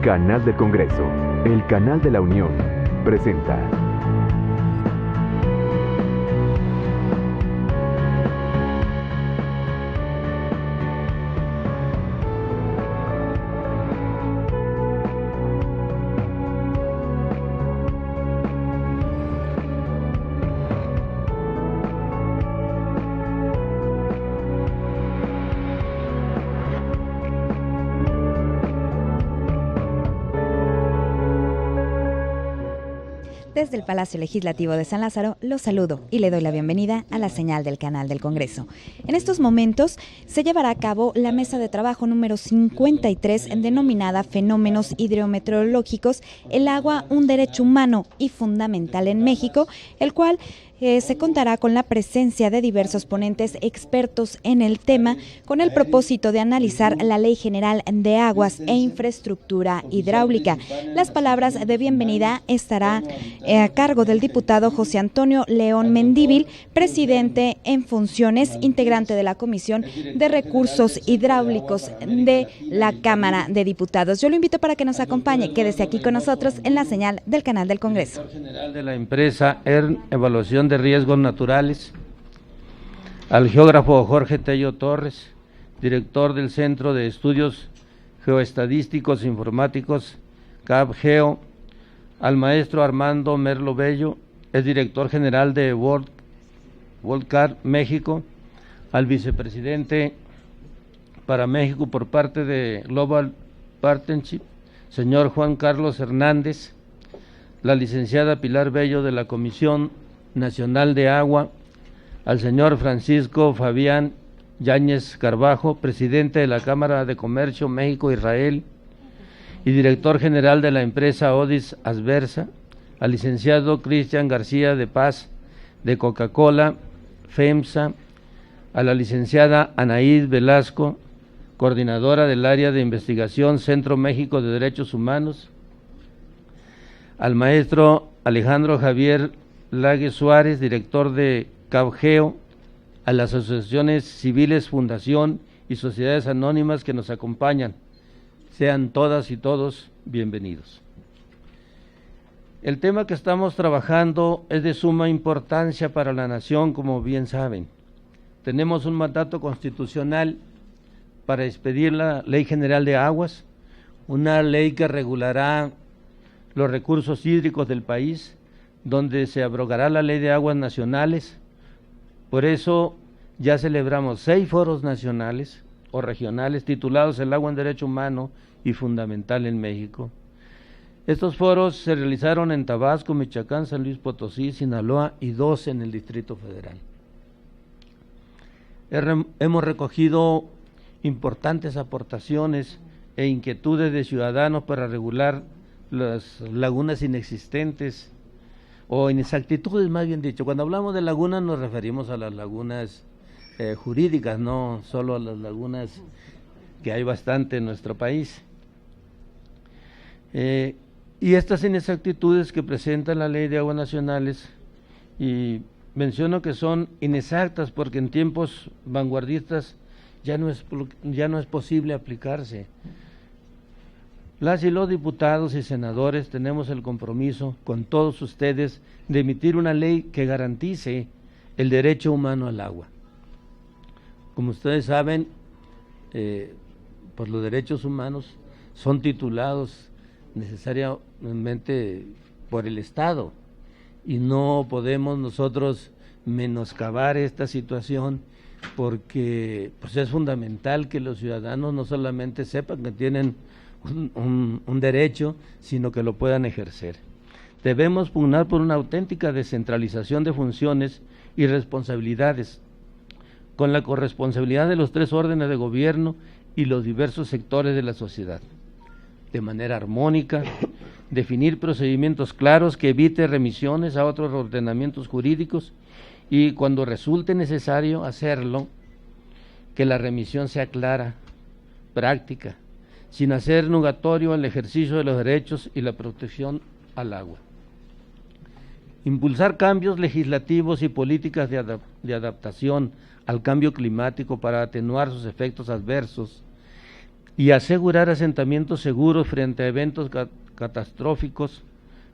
Canal del Congreso, el canal de la Unión, presenta. Desde el Palacio Legislativo de San Lázaro, los saludo y le doy la bienvenida a la señal del canal del Congreso. En estos momentos se llevará a cabo la mesa de trabajo número 53 denominada Fenómenos Hidrometeorológicos, el agua, un derecho humano y fundamental en México, el cual se contará con la presencia de diversos ponentes expertos en el tema con el propósito de analizar la Ley General de Aguas e Infraestructura Hidráulica. Las palabras de bienvenida estarán a cargo del diputado José Antonio León Mendívil, presidente en funciones, integrante de la Comisión de Recursos Hidráulicos de la Cámara de Diputados. Yo lo invito para que nos acompañe, quédese aquí con nosotros en la señal del canal del Congreso. Director general de la empresa ERN Evaluación de Riesgos Naturales, al geógrafo Jorge Tello Torres, director del Centro de Estudios Geoestadísticos e Informáticos, CAPGEO, al maestro Armando Merlo Bello, es director general de WorldCat México, al vicepresidente para México por parte de Global Partnership, señor Juan Carlos Hernández, la licenciada Pilar Bello de la Comisión Nacional de Agua, al señor Francisco Fabián Yáñez Carbajo, presidente de la Cámara de Comercio México-Israel y director general de la empresa Odis Asversa, al licenciado Cristian García de Paz de Coca-Cola, FEMSA, a la licenciada Anaíd Velasco, coordinadora del área de investigación Centro México de Derechos Humanos, al maestro Alejandro Javier Lague Suárez, director de CAPGEO, a las asociaciones civiles, fundación y sociedades anónimas que nos acompañan. Sean todas y todos bienvenidos. El tema que estamos trabajando es de suma importancia para la nación, como bien saben. Tenemos un mandato constitucional para expedir la Ley General de Aguas, una ley que regulará los recursos hídricos del país, donde se abrogará la Ley de Aguas Nacionales. Por eso ya celebramos 6 foros nacionales o regionales titulados El agua en derecho humano y fundamental en México. Estos foros se realizaron en Tabasco, Michoacán, San Luis Potosí, Sinaloa y 2 en el Distrito Federal. Hemos recogido importantes aportaciones e inquietudes de ciudadanos para regular las lagunas inexistentes o inexactitudes, más bien dicho. Cuando hablamos de lagunas nos referimos a las lagunas jurídicas, no solo a las lagunas que hay bastante en nuestro país. Y estas inexactitudes que presenta la Ley de Aguas Nacionales, y menciono que son inexactas porque en tiempos vanguardistas ya no es posible aplicarse. Las y los diputados y senadores tenemos el compromiso con todos ustedes de emitir una ley que garantice el derecho humano al agua. Como ustedes saben, pues los derechos humanos son titulados necesariamente por el Estado y no podemos nosotros menoscabar esta situación porque pues es fundamental que los ciudadanos no solamente sepan que tienen un derecho, sino que lo puedan ejercer. Debemos pugnar por una auténtica descentralización de funciones y responsabilidades, con la corresponsabilidad de los 3 órdenes de gobierno y los diversos sectores de la sociedad. De manera armónica, definir procedimientos claros que evite remisiones a otros ordenamientos jurídicos y, cuando resulte necesario hacerlo, que la remisión sea clara, práctica, sin hacer nugatorio el ejercicio de los derechos y la protección al agua. Impulsar cambios legislativos y políticas de adaptación al cambio climático para atenuar sus efectos adversos y asegurar asentamientos seguros frente a eventos catastróficos,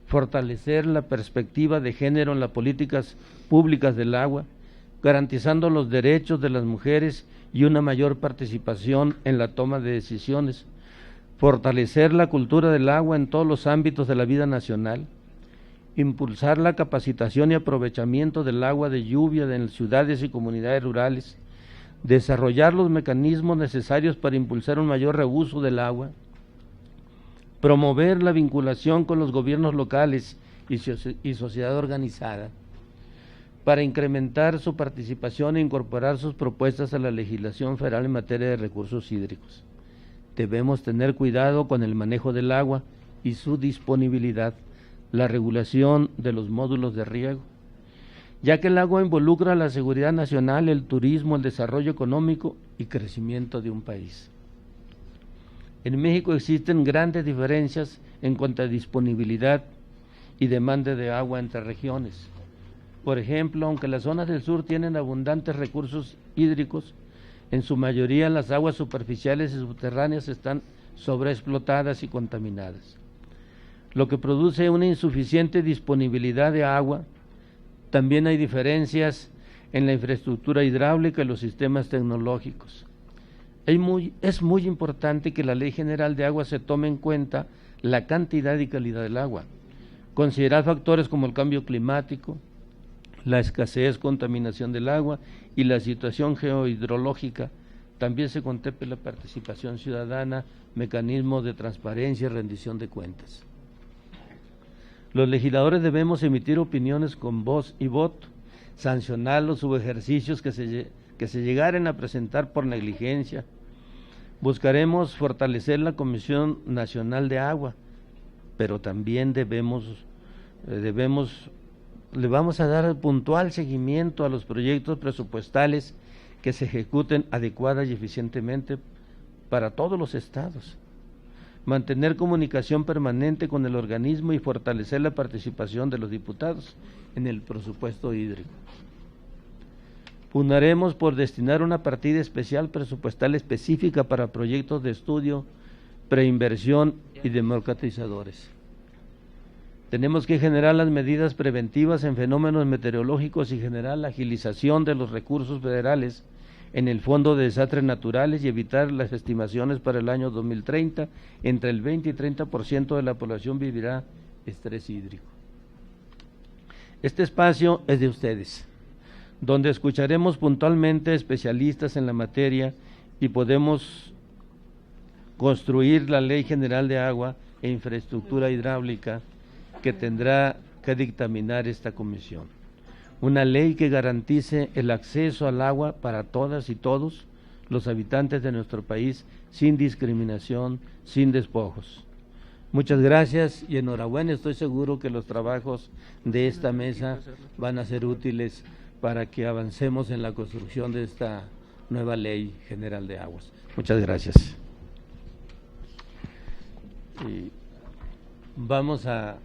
fortalecer la perspectiva de género en las políticas públicas del agua, garantizando los derechos de las mujeres y una mayor participación en la toma de decisiones, fortalecer la cultura del agua en todos los ámbitos de la vida nacional, impulsar la capacitación y aprovechamiento del agua de lluvia en ciudades y comunidades rurales, desarrollar los mecanismos necesarios para impulsar un mayor reuso del agua, promover la vinculación con los gobiernos locales y sociedad organizada, para incrementar su participación e incorporar sus propuestas a la legislación federal en materia de recursos hídricos. Debemos tener cuidado con el manejo del agua y su disponibilidad, la regulación de los módulos de riego, ya que el agua involucra la seguridad nacional, el turismo, el desarrollo económico y crecimiento de un país. En México existen grandes diferencias en cuanto a disponibilidad y demanda de agua entre regiones. Por ejemplo, aunque las zonas del sur tienen abundantes recursos hídricos, en su mayoría las aguas superficiales y subterráneas están sobreexplotadas y contaminadas, lo que produce una insuficiente disponibilidad de agua. También hay diferencias en la infraestructura hidráulica y los sistemas tecnológicos. Es muy importante que la Ley General de Agua se tome en cuenta la cantidad y calidad del agua, considerar factores como el cambio climático, la escasez, contaminación del agua y la situación geohidrológica. También se contemple la participación ciudadana, mecanismos de transparencia y rendición de cuentas. Los legisladores debemos emitir opiniones con voz y voto, sancionar los subejercicios que se llegaren a presentar por negligencia. Buscaremos fortalecer la Comisión Nacional de Agua, pero también le vamos a dar puntual seguimiento a los proyectos presupuestales que se ejecuten adecuada y eficientemente para todos los estados. Mantener comunicación permanente con el organismo y fortalecer la participación de los diputados en el presupuesto hídrico. Pugnaremos por destinar una partida especial presupuestal específica para proyectos de estudio, preinversión y democratizadores. Tenemos que generar las medidas preventivas en fenómenos meteorológicos y generar la agilización de los recursos federales en el Fondo de Desastres Naturales y evitar las estimaciones para el año 2030, entre el 20 y 30% de la población vivirá estrés hídrico. Este espacio es de ustedes, donde escucharemos puntualmente especialistas en la materia y podemos construir la Ley General de Agua e Infraestructura Hidráulica que tendrá que dictaminar esta comisión. Una ley que garantice el acceso al agua para todas y todos los habitantes de nuestro país, sin discriminación, sin despojos. Muchas gracias y enhorabuena. Estoy seguro que los trabajos de esta mesa van a ser útiles para que avancemos en la construcción de esta nueva Ley General de Aguas. Muchas gracias. Y vamos a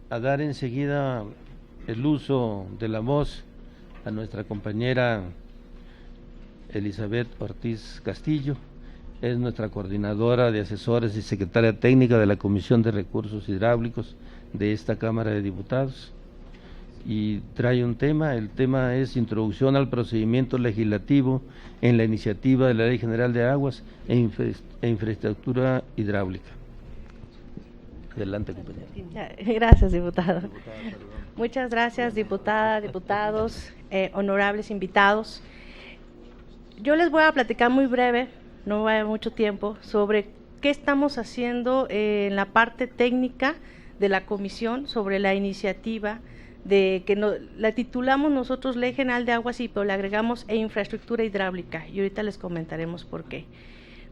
dar enseguida el uso de la voz a nuestra compañera Elizabeth Ortiz Castillo. Es nuestra coordinadora de asesores y secretaria técnica de la Comisión de Recursos Hidráulicos de esta Cámara de Diputados, y trae un tema. El tema es Introducción al procedimiento legislativo en la iniciativa de la Ley General de Aguas e Infraestructura Hidráulica. Adelante, compañera. Gracias, diputado. Muchas gracias, diputada, diputados, honorables invitados. Yo les voy a platicar muy breve, no va a haber mucho tiempo, sobre qué estamos haciendo en la parte técnica de la comisión sobre la iniciativa de que la titulamos nosotros Ley General de Aguas, y pero le agregamos infraestructura hidráulica, y ahorita les comentaremos por qué.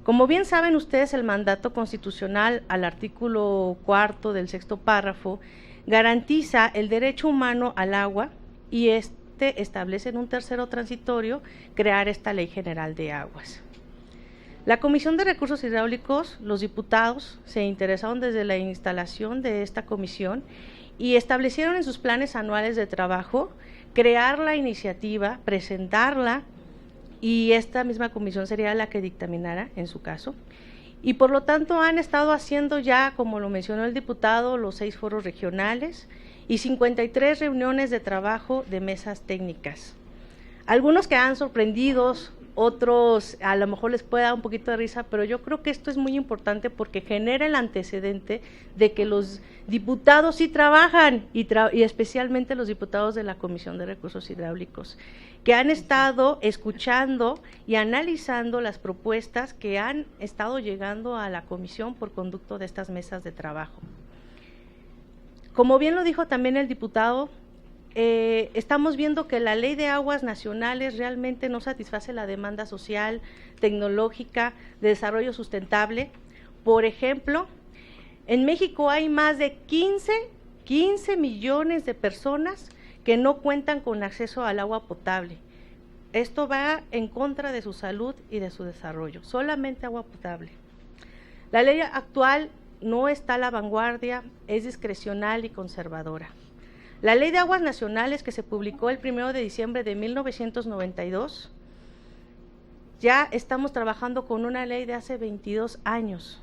Como bien saben ustedes, el mandato constitucional al artículo 4 del 6º párrafo garantiza el derecho humano al agua, y establece en un tercero transitorio crear esta Ley General de Aguas. La Comisión de Recursos Hidráulicos, los diputados se interesaron desde la instalación de esta comisión y establecieron en sus planes anuales de trabajo crear la iniciativa, presentarla, y esta misma comisión sería la que dictaminara en su caso, y por lo tanto han estado haciendo ya, como lo mencionó el diputado, los 6 foros regionales y 53 reuniones de trabajo de mesas técnicas. Algunos quedan sorprendidos, otros a lo mejor les puede dar un poquito de risa, pero yo creo que esto es muy importante porque genera el antecedente de que los diputados sí trabajan, y especialmente los diputados de la Comisión de Recursos Hidráulicos, que han estado escuchando y analizando las propuestas que han estado llegando a la comisión por conducto de estas mesas de trabajo. Como bien lo dijo también el diputado, estamos viendo que la Ley de Aguas Nacionales realmente no satisface la demanda social, tecnológica, de desarrollo sustentable. Por ejemplo, en México hay más de 15 millones de personas que no cuentan con acceso al agua potable. Esto va en contra de su salud y de su desarrollo, solamente agua potable. La ley actual no está a la vanguardia, es discrecional y conservadora. La Ley de Aguas Nacionales, que se publicó el 1 de diciembre de 1992, ya estamos trabajando con una ley de hace 22 años.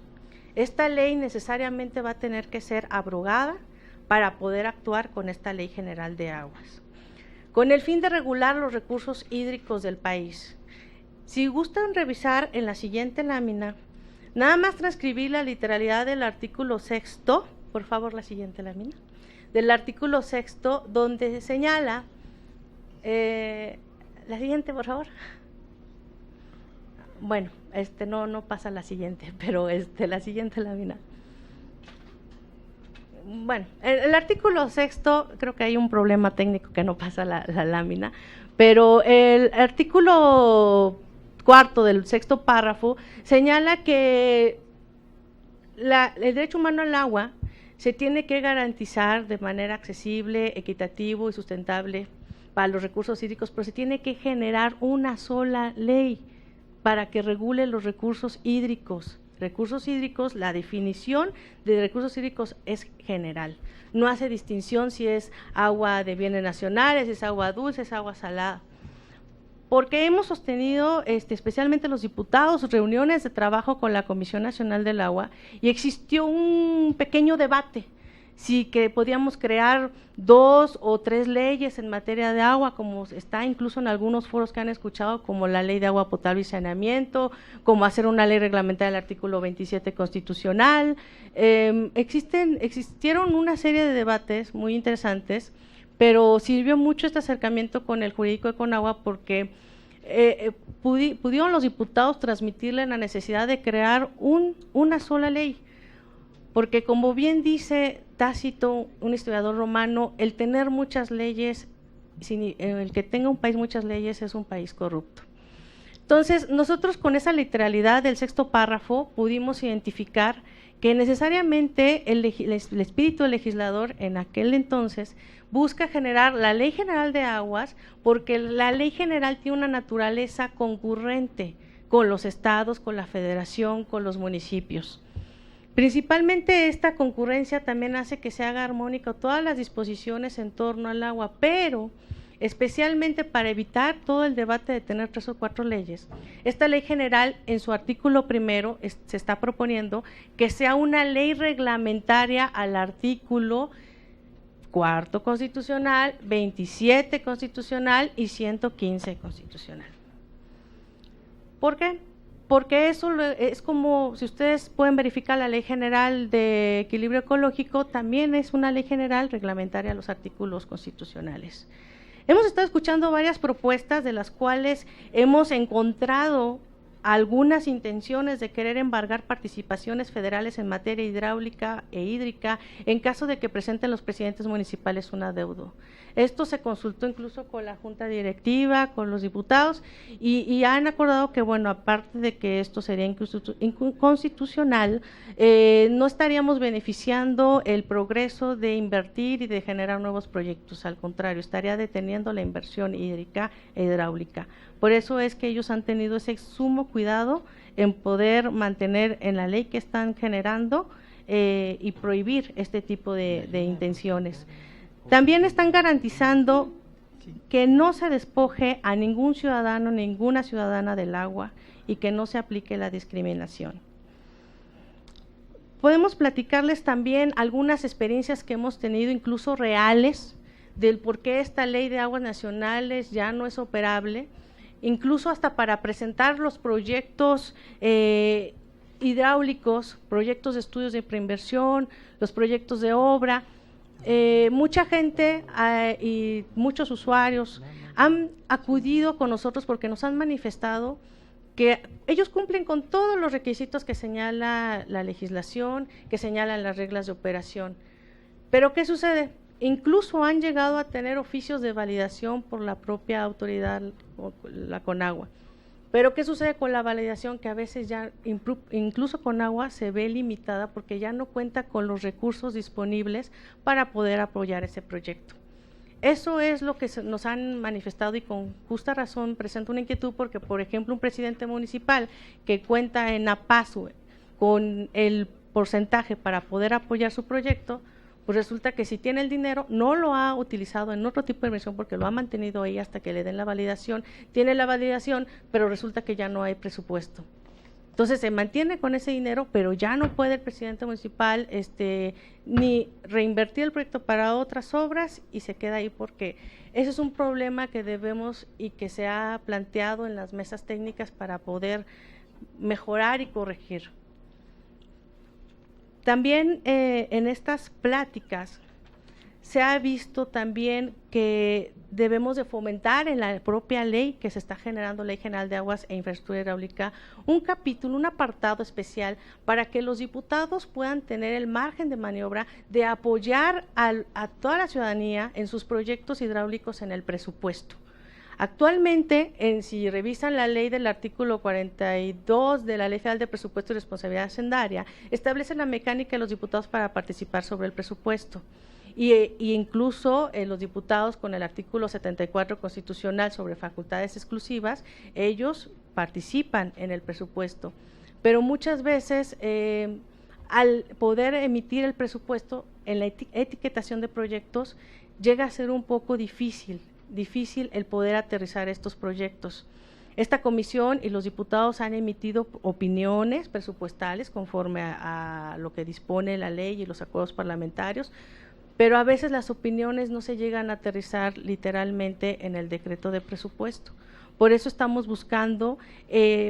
Esta ley necesariamente va a tener que ser abrogada para poder actuar con esta Ley General de Aguas, con el fin de regular los recursos hídricos del país. Si gustan revisar en la siguiente lámina, nada más transcribir la literalidad del artículo 6º, por favor la siguiente lámina, del artículo 6º, donde señala, la siguiente por favor. Bueno, no pasa la siguiente, pero la siguiente lámina. Bueno, el artículo 6º, creo que hay un problema técnico que no pasa la lámina, pero el artículo 4º del 6º párrafo señala que el derecho humano al agua se tiene que garantizar de manera accesible, equitativo y sustentable para los recursos hídricos, pero se tiene que generar una sola ley para que regule los recursos hídricos. Recursos hídricos, la definición de recursos hídricos es general, no hace distinción si es agua de bienes nacionales, si es agua dulce, es agua salada. Porque hemos sostenido, especialmente los diputados, reuniones de trabajo con la Comisión Nacional del Agua, y existió un pequeño debate si que podíamos crear 2 o 3 leyes en materia de agua, como está incluso en algunos foros que han escuchado, como la Ley de Agua Potable y Saneamiento, como hacer una ley reglamentaria del artículo 27 constitucional. Existieron una serie de debates muy interesantes, pero sirvió mucho este acercamiento con el jurídico de Conagua porque pudieron los diputados transmitirle la necesidad de crear una sola ley, porque como bien dice Tácito, un historiador romano, el tener muchas leyes, el que tenga un país muchas leyes es un país corrupto. Entonces, nosotros con esa literalidad del 6º párrafo pudimos identificar que necesariamente el espíritu del legislador en aquel entonces busca generar la Ley General de Aguas, porque la Ley General tiene una naturaleza concurrente con los estados, con la federación, con los municipios. Principalmente esta concurrencia también hace que se haga armónica todas las disposiciones en torno al agua, pero especialmente para evitar todo el debate de tener 3 o 4 leyes. Esta ley general, en su artículo 1, se está proponiendo que sea una ley reglamentaria al artículo 4 constitucional, 27 constitucional y 115 constitucional. ¿Por qué? Porque eso es como, si ustedes pueden verificar la Ley General de Equilibrio Ecológico, también es una ley general reglamentaria a los artículos constitucionales. Hemos estado escuchando varias propuestas de las cuales hemos encontrado algunas intenciones de querer embargar participaciones federales en materia hidráulica e hídrica en caso de que presenten los presidentes municipales un adeudo. Esto se consultó incluso con la Junta Directiva, con los diputados, y han acordado que, bueno, aparte de que esto sería inconstitucional, no estaríamos beneficiando el progreso de invertir y de generar nuevos proyectos, al contrario, estaría deteniendo la inversión hídrica e hidráulica. Por eso es que ellos han tenido ese sumo cuidado en poder mantener en la ley que están generando y prohibir este tipo de intenciones. También están garantizando que no se despoje a ningún ciudadano, ninguna ciudadana del agua y que no se aplique la discriminación. Podemos platicarles también algunas experiencias que hemos tenido, incluso reales, del por qué esta ley de aguas nacionales ya no es operable, incluso hasta para presentar los proyectos hidráulicos, proyectos de estudios de preinversión, los proyectos de obra. Mucha gente y muchos usuarios han acudido con nosotros porque nos han manifestado que ellos cumplen con todos los requisitos que señala la legislación, que señalan las reglas de operación. Pero ¿qué sucede? Incluso han llegado a tener oficios de validación por la propia autoridad, la Conagua. Pero ¿qué sucede con la validación? Que a veces ya, incluso Conagua, se ve limitada porque ya no cuenta con los recursos disponibles para poder apoyar ese proyecto. Eso es lo que nos han manifestado y con justa razón presenta una inquietud porque, por ejemplo, un presidente municipal que cuenta en APASU con el porcentaje para poder apoyar su proyecto, pues resulta que si tiene el dinero, no lo ha utilizado en otro tipo de inversión porque lo ha mantenido ahí hasta que le den la validación, tiene la validación, pero resulta que ya no hay presupuesto. Entonces se mantiene con ese dinero, pero ya no puede el presidente municipal ni reinvertir el proyecto para otras obras y se queda ahí porque ese es un problema que debemos y que se ha planteado en las mesas técnicas para poder mejorar y corregir. También en estas pláticas se ha visto también que debemos de fomentar en la propia ley que se está generando, Ley General de Aguas e Infraestructura Hidráulica, un capítulo, un apartado especial para que los diputados puedan tener el margen de maniobra de apoyar a toda la ciudadanía en sus proyectos hidráulicos en el presupuesto. Actualmente, si revisan la ley del artículo 42 de la Ley Federal de Presupuesto y Responsabilidad Hacendaria, establece la mecánica de los diputados para participar sobre el presupuesto. Y incluso los diputados con el artículo 74 constitucional sobre facultades exclusivas, ellos participan en el presupuesto. Pero muchas veces, al poder emitir el presupuesto, en la etiquetación de proyectos, llega a ser un poco difícil el poder aterrizar estos proyectos. Esta comisión y los diputados han emitido opiniones presupuestales conforme a lo que dispone la ley y los acuerdos parlamentarios, pero a veces las opiniones no se llegan a aterrizar literalmente en el decreto de presupuesto. Por eso estamos buscando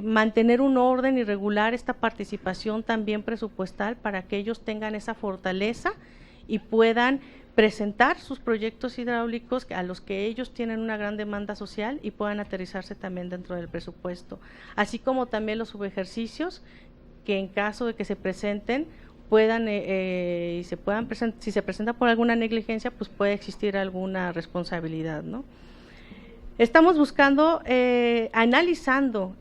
mantener un orden y regular esta participación también presupuestal para que ellos tengan esa fortaleza y puedan presentar sus proyectos hidráulicos a los que ellos tienen una gran demanda social y puedan aterrizarse también dentro del presupuesto, así como también los subejercicios que en caso de que se presenten puedan y se puedan presentar, si se presenta por alguna negligencia, pues puede existir alguna responsabilidad, ¿no? Estamos buscando, analizando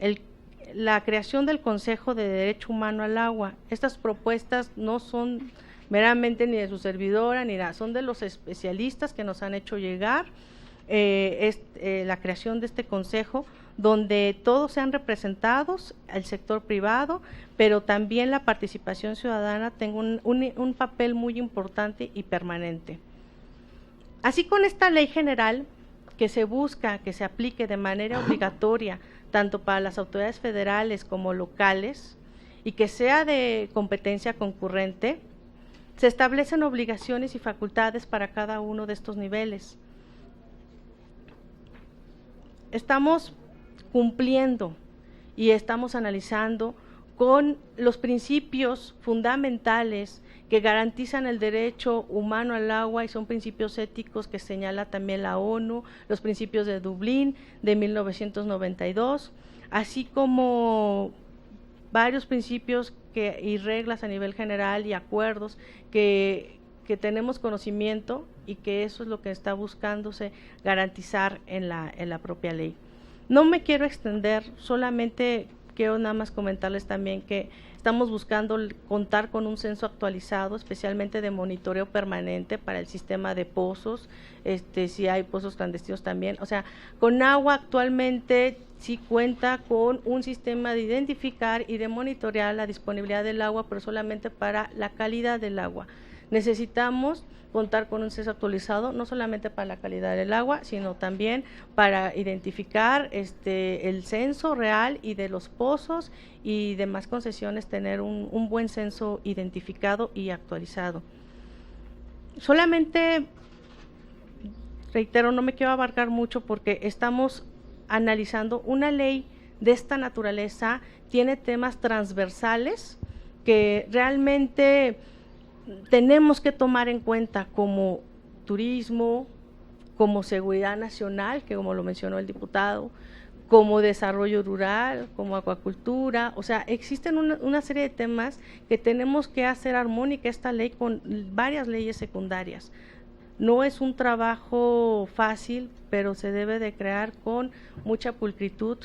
la creación del Consejo de Derecho Humano al Agua. Estas propuestas no son meramente ni de su servidora ni nada, son de los especialistas que nos han hecho llegar la creación de este consejo, donde todos sean representados, el sector privado, pero también la participación ciudadana tenga un papel muy importante y permanente. Así, con esta ley general que se busca que se aplique de manera obligatoria tanto para las autoridades federales como locales y que sea de competencia concurrente, se establecen obligaciones y facultades para cada uno de estos niveles. Estamos cumpliendo y estamos analizando con los principios fundamentales que garantizan el derecho humano al agua y son principios éticos que señala también la ONU, los principios de Dublín de 1992, así como varios principios y reglas a nivel general y acuerdos que tenemos conocimiento y que eso es lo que está buscándose garantizar en la propia ley. No me quiero extender, solamente quiero nada más comentarles también que estamos buscando contar con un censo actualizado, especialmente de monitoreo permanente para el sistema de pozos, si hay pozos clandestinos también. O sea, Conagua actualmente sí cuenta con un sistema de identificar y de monitorear la disponibilidad del agua, pero solamente para la calidad del agua. necesitamos contar con un censo actualizado, no solamente para la calidad del agua, sino también para identificar el censo real y de los pozos y demás concesiones, tener un buen censo identificado y actualizado. Solamente, reitero, no me quiero abarcar mucho porque estamos analizando una ley de esta naturaleza, tiene temas transversales que realmente tenemos que tomar en cuenta, como turismo, como seguridad nacional, que como lo mencionó el diputado, como desarrollo rural, como acuacultura. O sea, existen una serie de temas que tenemos que hacer armónica esta ley con varias leyes secundarias. No es un trabajo fácil, pero se debe de crear con mucha pulcritud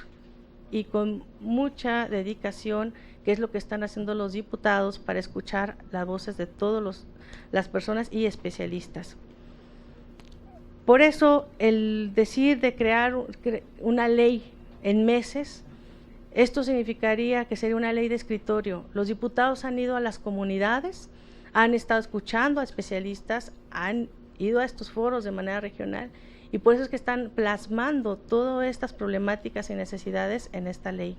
y con mucha dedicación, que es lo que están haciendo los diputados para escuchar las voces de todas las personas y especialistas. Por eso, el decir de crear una ley en meses, esto significaría que sería una ley de escritorio. Los diputados han ido a las comunidades, han estado escuchando a especialistas, han ido a estos foros de manera regional, y por eso es que están plasmando todas estas problemáticas y necesidades en esta ley.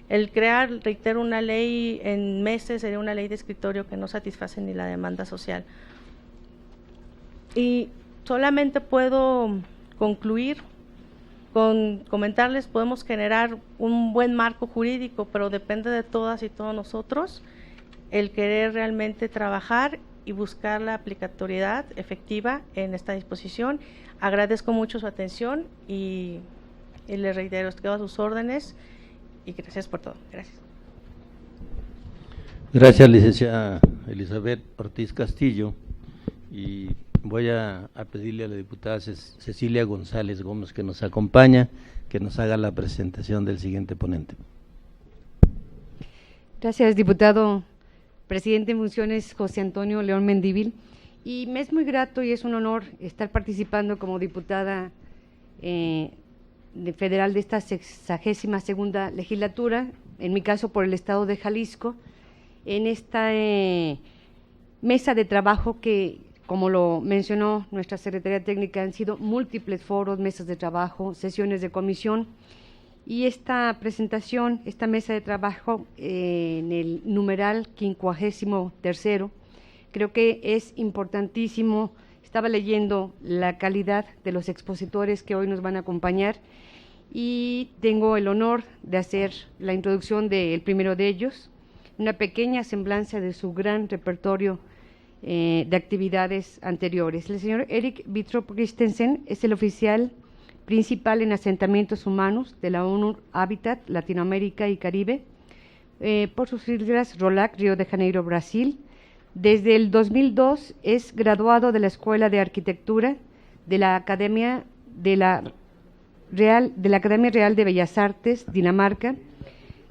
El crear, reitero, una ley en meses sería una ley de escritorio que no satisface ni la demanda social. Y solamente puedo concluir con comentarles, podemos generar un buen marco jurídico, pero depende de todas y todos nosotros el querer realmente trabajar y buscar la aplicatoriedad efectiva en esta disposición. Agradezco mucho su atención y les reitero, quedo a sus órdenes y gracias por todo. Gracias. Gracias, licenciada Elizabeth Ortiz Castillo. Y voy a pedirle a la diputada Cecilia González Gómez, que nos acompaña, que nos haga la presentación del siguiente ponente. Gracias, diputado presidente en funciones José Antonio León Mendívil. Y me es muy grato y es un honor estar participando como diputada federal de esta 62ª legislatura, en mi caso por el estado de Jalisco, en esta mesa de trabajo que, como lo mencionó nuestra Secretaría Técnica, han sido múltiples foros, mesas de trabajo, sesiones de comisión, y esta presentación, esta mesa de trabajo en el numeral 53º, creo que es importantísimo. Estaba leyendo la calidad de los expositores que hoy nos van a acompañar y tengo el honor de hacer la introducción del primero de ellos, una pequeña semblanza de su gran repertorio de actividades anteriores. El señor Erik Vittrup Christensen es el oficial principal en asentamientos humanos de la ONU Habitat Latinoamérica y Caribe, por sus siglas ROLAC, Río de Janeiro, Brasil. Desde el 2002 es graduado de la Escuela de Arquitectura de la Academia Real de Bellas Artes, Dinamarca.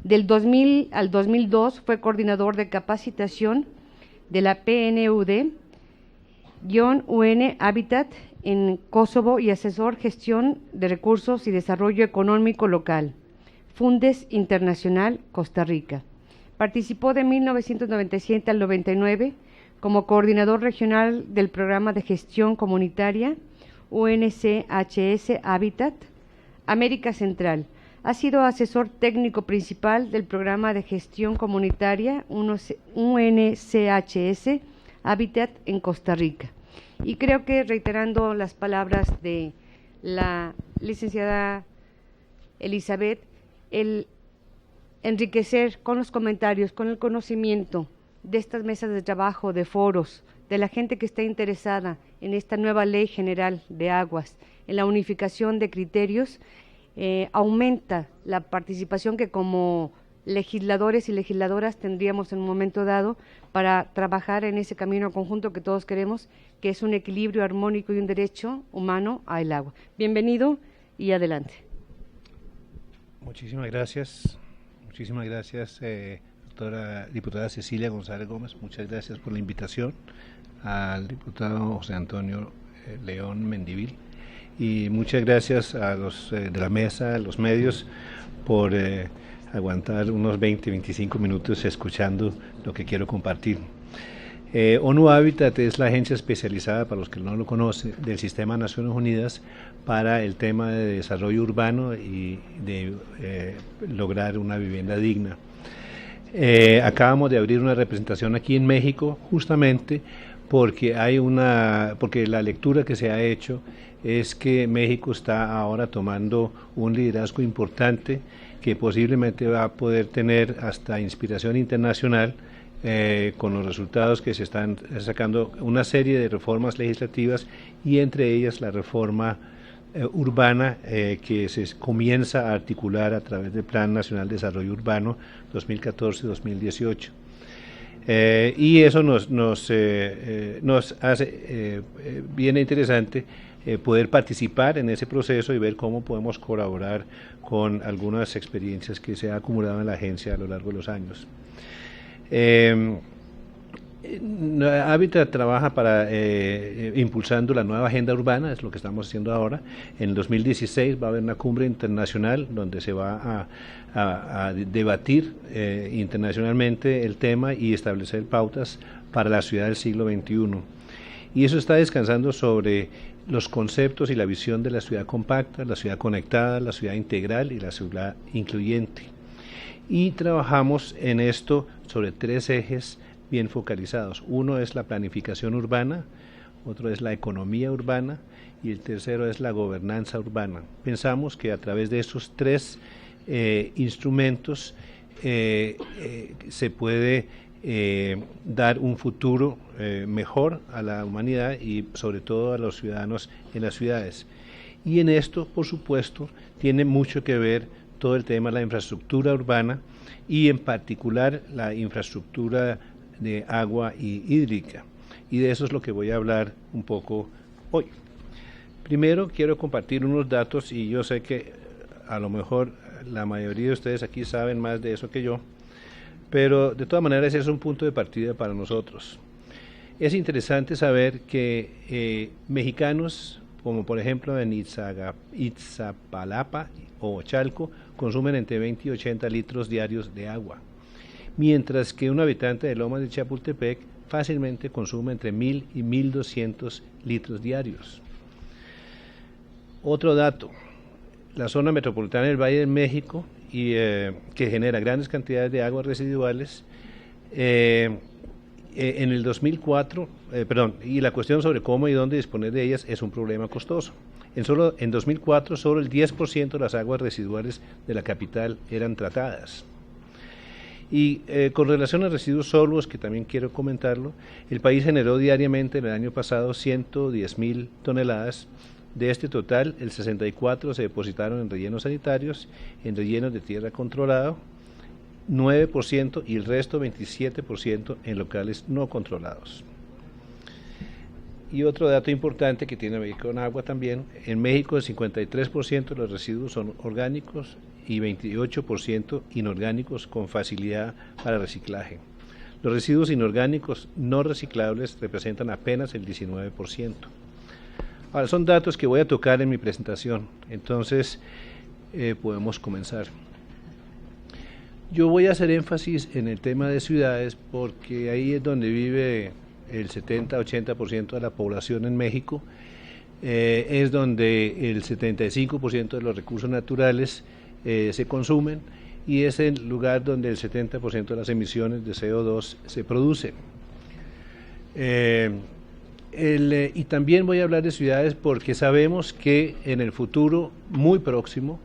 Del 2000 al 2002 fue coordinador de capacitación de la PNUD-UN Habitat en Kosovo y asesor gestión de recursos y desarrollo económico local, Fundes Internacional, Costa Rica. Participó de 1997 al 99 como coordinador regional del programa de gestión comunitaria UNCHS Habitat, América Central. Ha sido asesor técnico principal del programa de gestión comunitaria UNCHS Habitat en Costa Rica. Y creo que, reiterando las palabras de la licenciada Elizabeth, el enriquecer con los comentarios, con el conocimiento de estas mesas de trabajo, de foros, de la gente que está interesada en esta nueva ley general de aguas, en la unificación de criterios, aumenta la participación que como legisladores y legisladoras tendríamos en un momento dado para trabajar en ese camino conjunto que todos queremos, que es un equilibrio armónico y un derecho humano al agua. Bienvenido y adelante. Muchísimas gracias. Muchísimas gracias, doctora diputada Cecilia González Gómez. Muchas gracias por la invitación al diputado José Antonio León Mendívil. Y muchas gracias a los de la mesa, a los medios, por aguantar unos 20, 25 minutos escuchando lo que quiero compartir. ONU Habitat es la agencia especializada, para los que no lo conocen, del Sistema de Naciones Unidas para el tema de desarrollo urbano y de lograr una vivienda digna. Acabamos de abrir una representación aquí en México, justamente porque porque la lectura que se ha hecho es que México está ahora tomando un liderazgo importante que posiblemente va a poder tener hasta inspiración internacional con los resultados que se están sacando, una serie de reformas legislativas y entre ellas la reforma urbana que se comienza a articular a través del Plan Nacional de Desarrollo Urbano 2014-2018. Y eso nos hace bien interesante poder participar en ese proceso y ver cómo podemos colaborar con algunas experiencias que se han acumulado en la agencia a lo largo de los años. Habitat trabaja para impulsando la nueva agenda urbana, es lo que estamos haciendo ahora. En el 2016 va a haber una cumbre internacional donde se va a debatir internacionalmente el tema y establecer pautas para la ciudad del siglo XXI. Y eso está descansando sobre los conceptos y la visión de la ciudad compacta, la ciudad conectada, la ciudad integral y la ciudad incluyente. Y trabajamos en esto sobre 3 ejes bien focalizados. Uno es la planificación urbana, otro es la economía urbana y el tercero es la gobernanza urbana. Pensamos que a través de esos 3 instrumentos se puede dar un futuro mejor a la humanidad y sobre todo a los ciudadanos en las ciudades. Y en esto, por supuesto, tiene mucho que ver todo el tema de la infraestructura urbana y en particular la infraestructura de agua y hídrica. Y de eso es lo que voy a hablar un poco hoy. Primero quiero compartir unos datos y yo sé que a lo mejor la mayoría de ustedes aquí saben más de eso que yo, pero de todas maneras ese es un punto de partida para nosotros. Es interesante saber que mexicanos, como por ejemplo en Iztapalapa o Chalco, consumen entre 20 y 80 litros diarios de agua, mientras que un habitante de Lomas de Chapultepec fácilmente consume entre 1000 y 1200 litros diarios. Otro dato, la zona metropolitana del Valle de México, que genera grandes cantidades de aguas residuales, en el 2004, y la cuestión sobre cómo y dónde disponer de ellas es un problema costoso. En 2004 solo el 10% de las aguas residuales de la capital eran tratadas. Y con relación a residuos sólidos, que también quiero comentarlo, el país generó diariamente en el año pasado 110.000 toneladas. De este total, el 64% se depositaron en rellenos sanitarios, en rellenos de tierra controlado, 9% y el resto 27% en locales no controlados. Y otro dato importante que tiene México con agua también, en México el 53% de los residuos son orgánicos y 28% inorgánicos con facilidad para reciclaje. Los residuos inorgánicos no reciclables representan apenas el 19%. Ahora, son datos que voy a tocar en mi presentación, entonces podemos comenzar. Yo voy a hacer énfasis en el tema de ciudades porque ahí es donde vive el 70-80% de la población en México, es donde el 75% de los recursos naturales se consumen y es el lugar donde el 70% de las emisiones de CO2 se producen. Y también voy a hablar de ciudades porque sabemos que en el futuro muy próximo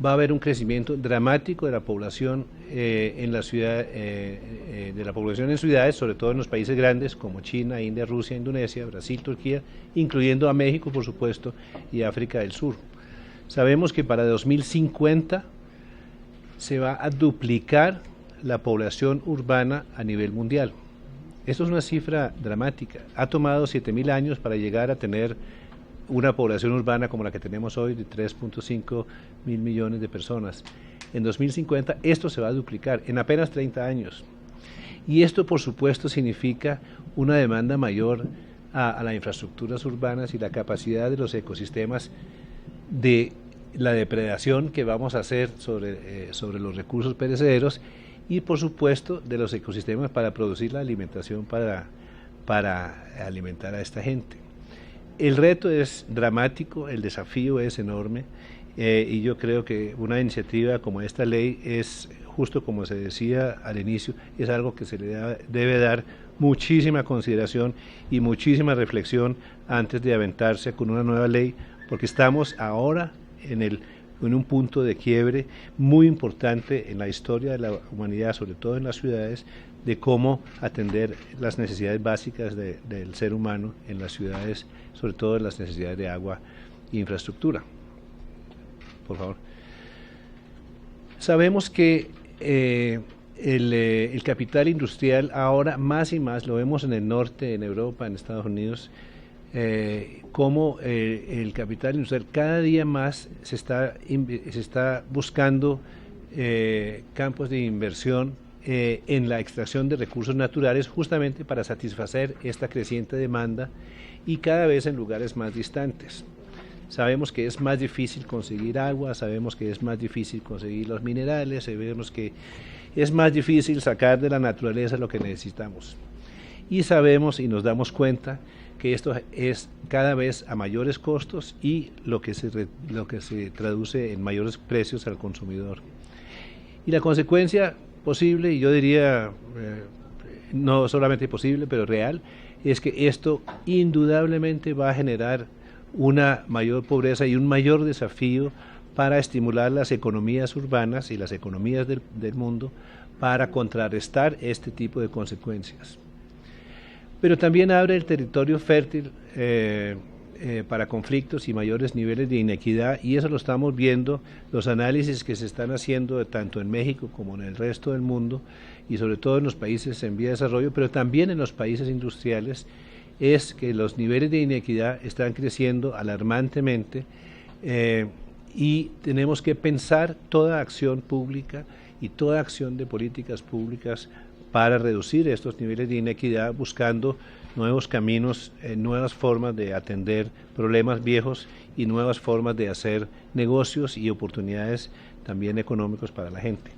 va a haber un crecimiento dramático de la población en la ciudad, de la población en ciudades, sobre todo en los países grandes como China, India, Rusia, Indonesia, Brasil, Turquía, incluyendo a México, por supuesto, y África del Sur. Sabemos que para 2050 se va a duplicar la población urbana a nivel mundial. Esto es una cifra dramática. Ha tomado 7.000 años para llegar a tener una población urbana como la que tenemos hoy de 3.5 mil millones de personas. En 2050 esto se va a duplicar en apenas 30 años. Y esto, por supuesto, significa una demanda mayor a las infraestructuras urbanas y la capacidad de los ecosistemas de la depredación que vamos a hacer sobre los recursos perecederos y, por supuesto, de los ecosistemas para producir la alimentación para para alimentar a esta gente. El reto es dramático, el desafío es enorme, y yo creo que una iniciativa como esta ley es, justo como se decía al inicio, es algo que se le debe dar muchísima consideración y muchísima reflexión antes de aventarse con una nueva ley, porque estamos ahora en un punto de quiebre muy importante en la historia de la humanidad, sobre todo en las ciudades, de cómo atender las necesidades básicas del ser humano en las ciudades, sobre todo las necesidades de agua e infraestructura. Por favor. Sabemos que el capital industrial ahora más y más, lo vemos en el norte, en Europa, en Estados Unidos, cómo el capital industrial cada día más se está buscando campos de inversión en la extracción de recursos naturales, justamente para satisfacer esta creciente demanda y cada vez en lugares más distantes. Sabemos que es más difícil conseguir agua, sabemos que es más difícil conseguir los minerales, sabemos que es más difícil sacar de la naturaleza lo que necesitamos. Y sabemos y nos damos cuenta que esto es cada vez a mayores costos y lo que se traduce en mayores precios al consumidor. Y la consecuencia posible, y yo diría no solamente posible, pero real, es que esto indudablemente va a generar una mayor pobreza y un mayor desafío para estimular las economías urbanas y las economías del mundo para contrarrestar este tipo de consecuencias. Pero también abre el territorio fértil para conflictos y mayores niveles de inequidad, y eso lo estamos viendo, los análisis que se están haciendo tanto en México como en el resto del mundo, y sobre todo en los países en vía de desarrollo, pero también en los países industriales, es que los niveles de inequidad están creciendo alarmantemente, y tenemos que pensar toda acción pública y toda acción de políticas públicas para reducir estos niveles de inequidad, buscando nuevos caminos, nuevas formas de atender problemas viejos y nuevas formas de hacer negocios y oportunidades también económicos para la gente.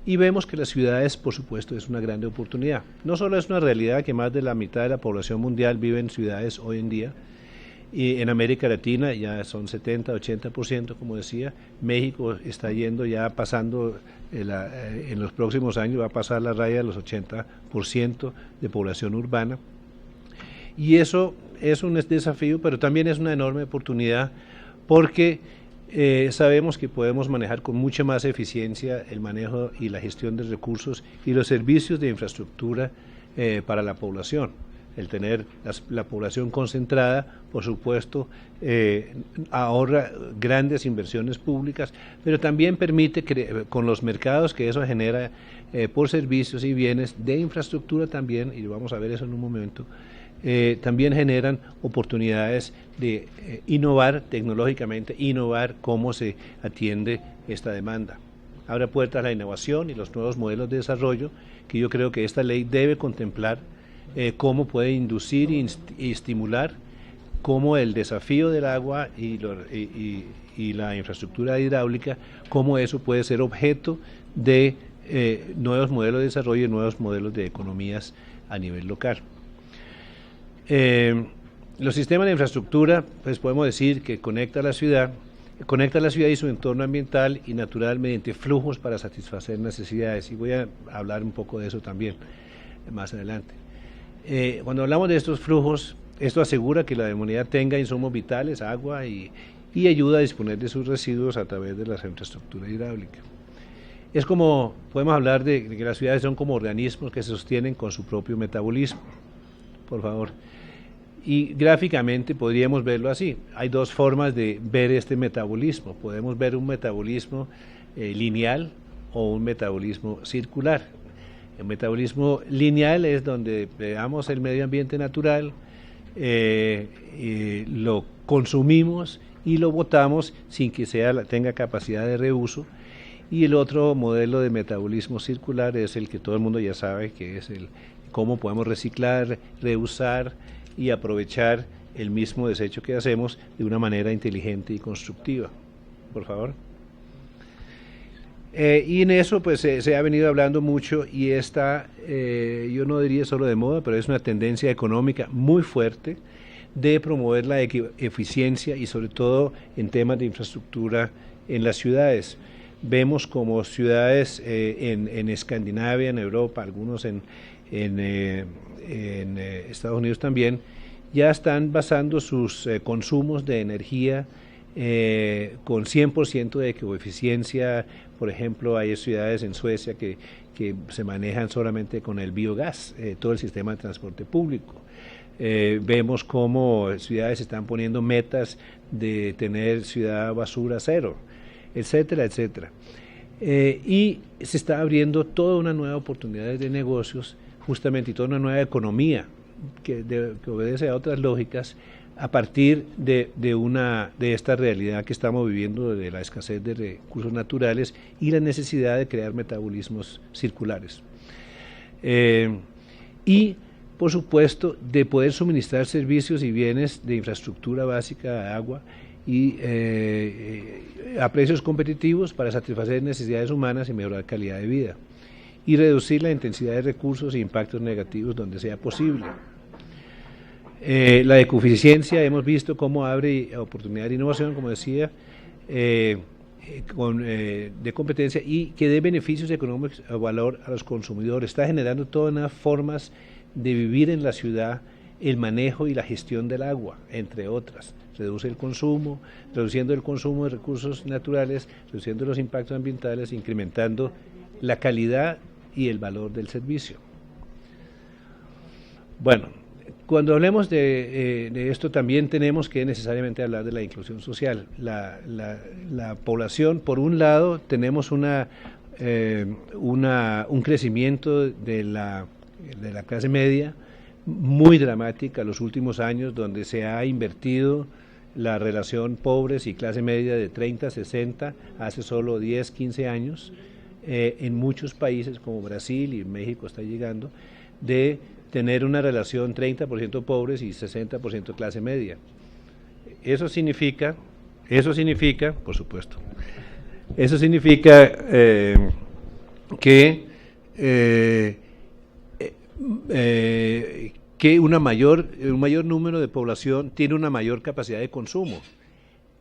Y vemos que las ciudades, por supuesto, es una gran oportunidad. No solo es una realidad que más de la mitad de la población mundial vive en ciudades hoy en día, y en América Latina ya son 70-80%, como decía. México está yendo ya pasando, en los próximos años va a pasar la raya de los 80% de población urbana. Y eso es un desafío, pero también es una enorme oportunidad, porque sabemos que podemos manejar con mucha más eficiencia el manejo y la gestión de recursos y los servicios de infraestructura para la población. El tener la población concentrada, por supuesto, ahorra grandes inversiones públicas, pero también permite con los mercados que eso genera por servicios y bienes de infraestructura también, y vamos a ver eso en un momento, también generan oportunidades de innovar tecnológicamente, innovar cómo se atiende esta demanda. Abre puertas a la innovación y los nuevos modelos de desarrollo, que yo creo que esta ley debe contemplar, cómo puede inducir y estimular, cómo el desafío del agua y la infraestructura hidráulica, cómo eso puede ser objeto de nuevos modelos de desarrollo y nuevos modelos de economías a nivel local. Los sistemas de infraestructura, pues podemos decir que conecta la ciudad y su entorno ambiental y natural mediante flujos para satisfacer necesidades, y voy a hablar un poco de eso también más adelante. Cuando hablamos de estos flujos, esto asegura que la humanidad tenga insumos vitales, agua, y ayuda a disponer de sus residuos a través de la infraestructura hidráulica. Es como, podemos hablar de que las ciudades son como organismos que se sostienen con su propio metabolismo, por favor. Y gráficamente podríamos verlo así. Hay dos formas de ver este metabolismo. Podemos ver un metabolismo lineal o un metabolismo circular. El metabolismo lineal es donde veamos el medio ambiente natural, lo consumimos y lo botamos sin que tenga capacidad de reuso. Y el otro modelo de metabolismo circular es el que todo el mundo ya sabe, que es cómo podemos reciclar, reusar y aprovechar el mismo desecho que hacemos de una manera inteligente y constructiva. Por favor. Y en eso pues se ha venido hablando mucho y está, yo no diría solo de moda, pero es una tendencia económica muy fuerte de promover la eficiencia y sobre todo en temas de infraestructura en las ciudades. Vemos como ciudades en Escandinavia, en Europa, algunos en Estados Unidos también, ya están basando sus consumos de energía con 100% de ecoeficiencia. Por ejemplo, hay ciudades en Suecia que se manejan solamente con el biogás, todo el sistema de transporte público. Vemos cómo ciudades están poniendo metas de tener ciudad basura cero, etcétera, etcétera. Y se está abriendo toda una nueva oportunidad de negocios, justamente, y toda una nueva economía que obedece a otras lógicas a partir de esta realidad que estamos viviendo, de la escasez de recursos naturales y la necesidad de crear metabolismos circulares. Y por supuesto, de poder suministrar servicios y bienes de infraestructura básica, agua, y a precios competitivos para satisfacer necesidades humanas y mejorar calidad de vida, y reducir la intensidad de recursos e impactos negativos donde sea posible. La ecoeficiencia hemos visto cómo abre oportunidad de innovación, como decía, de competencia y que dé beneficios económicos a valor a los consumidores. Está generando todas unas formas de vivir en la ciudad, el manejo y la gestión del agua, entre otras. Reduce el consumo, reduciendo el consumo de recursos naturales, reduciendo los impactos ambientales, incrementando la calidad y el valor del servicio. Bueno, cuando hablemos de esto también tenemos que necesariamente hablar de la inclusión social. La población, por un lado, tenemos un crecimiento de la clase media muy dramática en los últimos años, donde se ha invertido la relación pobres y clase media de 30 a 60 hace solo 10, 15 años, en muchos países como Brasil y México está llegando, de tener una relación 30% pobres y 60% clase media. Eso significa, por supuesto, eso significa que un mayor número de población tiene una mayor capacidad de consumo,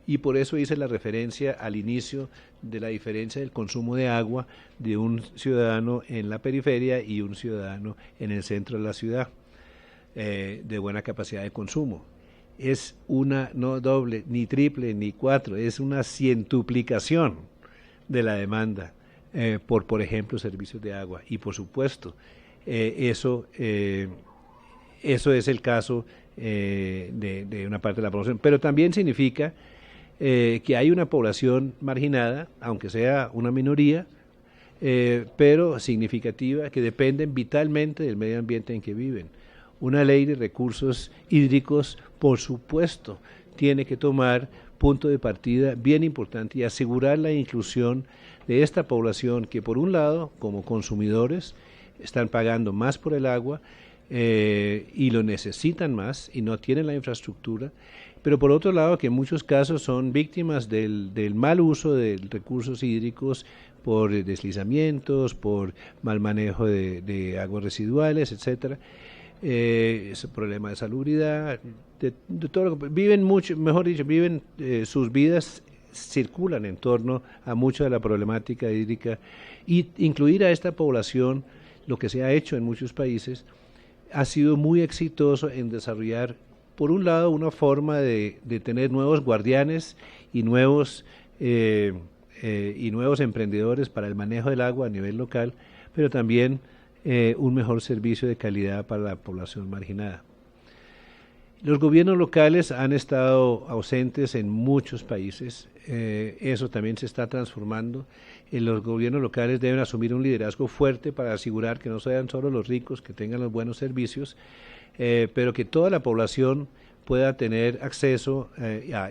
y por eso hice la referencia al inicio de la diferencia del consumo de agua de un ciudadano en la periferia y un ciudadano en el centro de la ciudad, de buena capacidad de consumo. Es una, no doble, ni triple, ni cuatro, es una cientuplicación de la demanda por ejemplo, servicios de agua, y por supuesto, eso es el caso de una parte de la población, pero también significa que hay una población marginada, aunque sea una minoría, pero significativa, que dependen vitalmente del medio ambiente en que viven. Una ley de recursos hídricos, por supuesto, tiene que tomar punto de partida bien importante y asegurar la inclusión de esta población que, por un lado, como consumidores, están pagando más por el agua y lo necesitan más y no tienen la infraestructura, pero por otro lado que en muchos casos son víctimas del mal uso de recursos hídricos por deslizamientos, por mal manejo de aguas residuales, etcétera, ese problema de salubridad, de todo lo que viven mucho, mejor dicho, viven sus vidas circulan en torno a mucha de la problemática hídrica, y incluir a esta población, lo que se ha hecho en muchos países, ha sido muy exitoso en desarrollar, por un lado, una forma de tener nuevos guardianes y nuevos emprendedores para el manejo del agua a nivel local, pero también un mejor servicio de calidad para la población marginada. Los gobiernos locales han estado ausentes en muchos países, eso también se está transformando. Los gobiernos locales deben asumir un liderazgo fuerte para asegurar que no sean solo los ricos que tengan los buenos servicios, pero que toda la población pueda tener acceso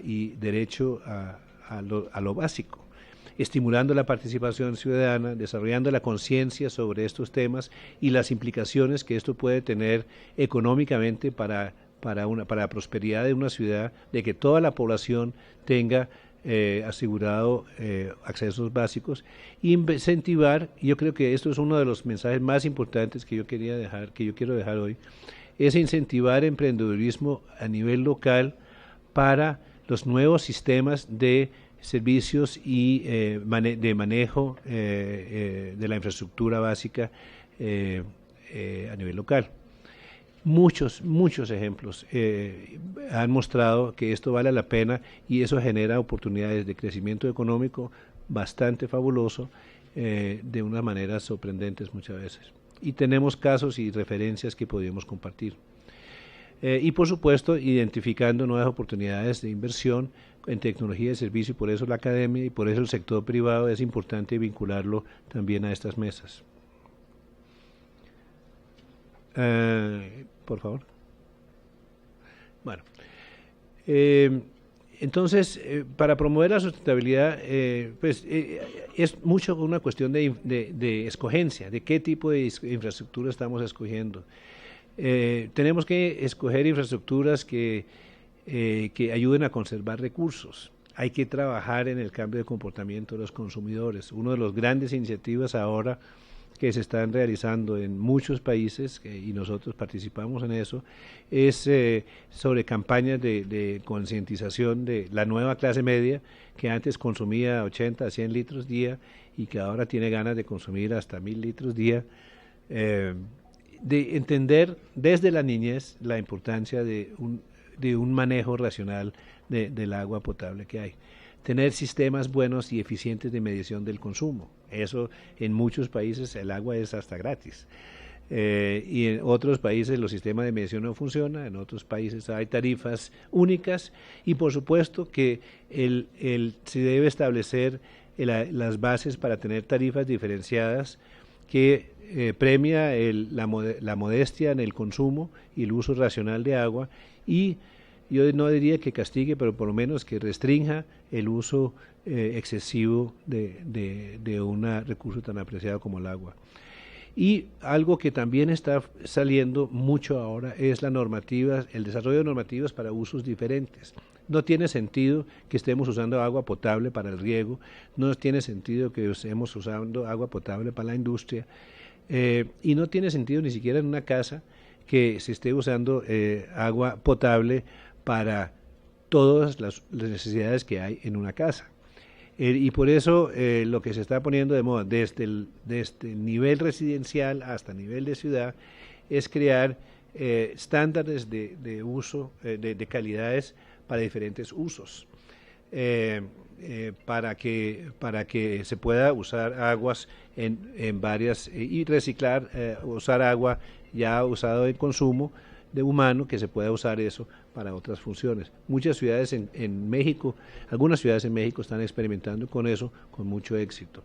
y derecho a lo básico, estimulando la participación ciudadana, desarrollando la conciencia sobre estos temas y las implicaciones que esto puede tener económicamente para la prosperidad de una ciudad, de que toda la población tenga asegurado accesos básicos, incentivar, y yo creo que esto es uno de los mensajes más importantes que yo quiero dejar hoy, es incentivar emprendedurismo a nivel local para los nuevos sistemas de servicios y de manejo de la infraestructura básica a nivel local. Muchos ejemplos han mostrado que esto vale la pena y eso genera oportunidades de crecimiento económico bastante fabuloso de unas maneras sorprendentes muchas veces. Y tenemos casos y referencias que podemos compartir. Y por supuesto, identificando nuevas oportunidades de inversión en tecnología de servicio, y por eso la academia y por eso el sector privado es importante vincularlo también a estas mesas. Por favor. Bueno, entonces, para promover la sustentabilidad, es mucho una cuestión de escogencia, de qué tipo de infraestructura estamos escogiendo. Tenemos que escoger infraestructuras que ayuden a conservar recursos. Hay que trabajar en el cambio de comportamiento de los consumidores. Una de las grandes iniciativas ahora que se están realizando en muchos países, y nosotros participamos en eso, es sobre campañas de concientización de la nueva clase media, que antes consumía 80 a 100 litros día y que ahora tiene ganas de consumir hasta 1000 litros día, de entender desde la niñez la importancia de un manejo racional del agua potable que hay. Tener sistemas buenos y eficientes de medición del consumo. Eso en muchos países el agua es hasta gratis. Y en otros países los sistemas de medición no funcionan, en otros países hay tarifas únicas y por supuesto que se debe establecer las bases para tener tarifas diferenciadas que premia la modestia en el consumo y el uso racional de agua, y yo no diría que castigue, pero por lo menos que restrinja el uso excesivo de un recurso tan apreciado como el agua. Y algo que también está saliendo mucho ahora es el desarrollo de normativas para usos diferentes. No tiene sentido que estemos usando agua potable para el riego, no tiene sentido que estemos usando agua potable para la industria, y no tiene sentido ni siquiera en una casa que se esté usando agua potable para todas las necesidades que hay en una casa. Y por eso lo que se está poniendo de moda desde el nivel residencial hasta nivel de ciudad es crear estándares de uso, de calidades para diferentes usos, para que se pueda usar aguas en varias, y reciclar, usar agua ya usado en consumo de humano, que se pueda usar eso para otras funciones. Muchas ciudades en México, algunas ciudades en México están experimentando con eso con mucho éxito.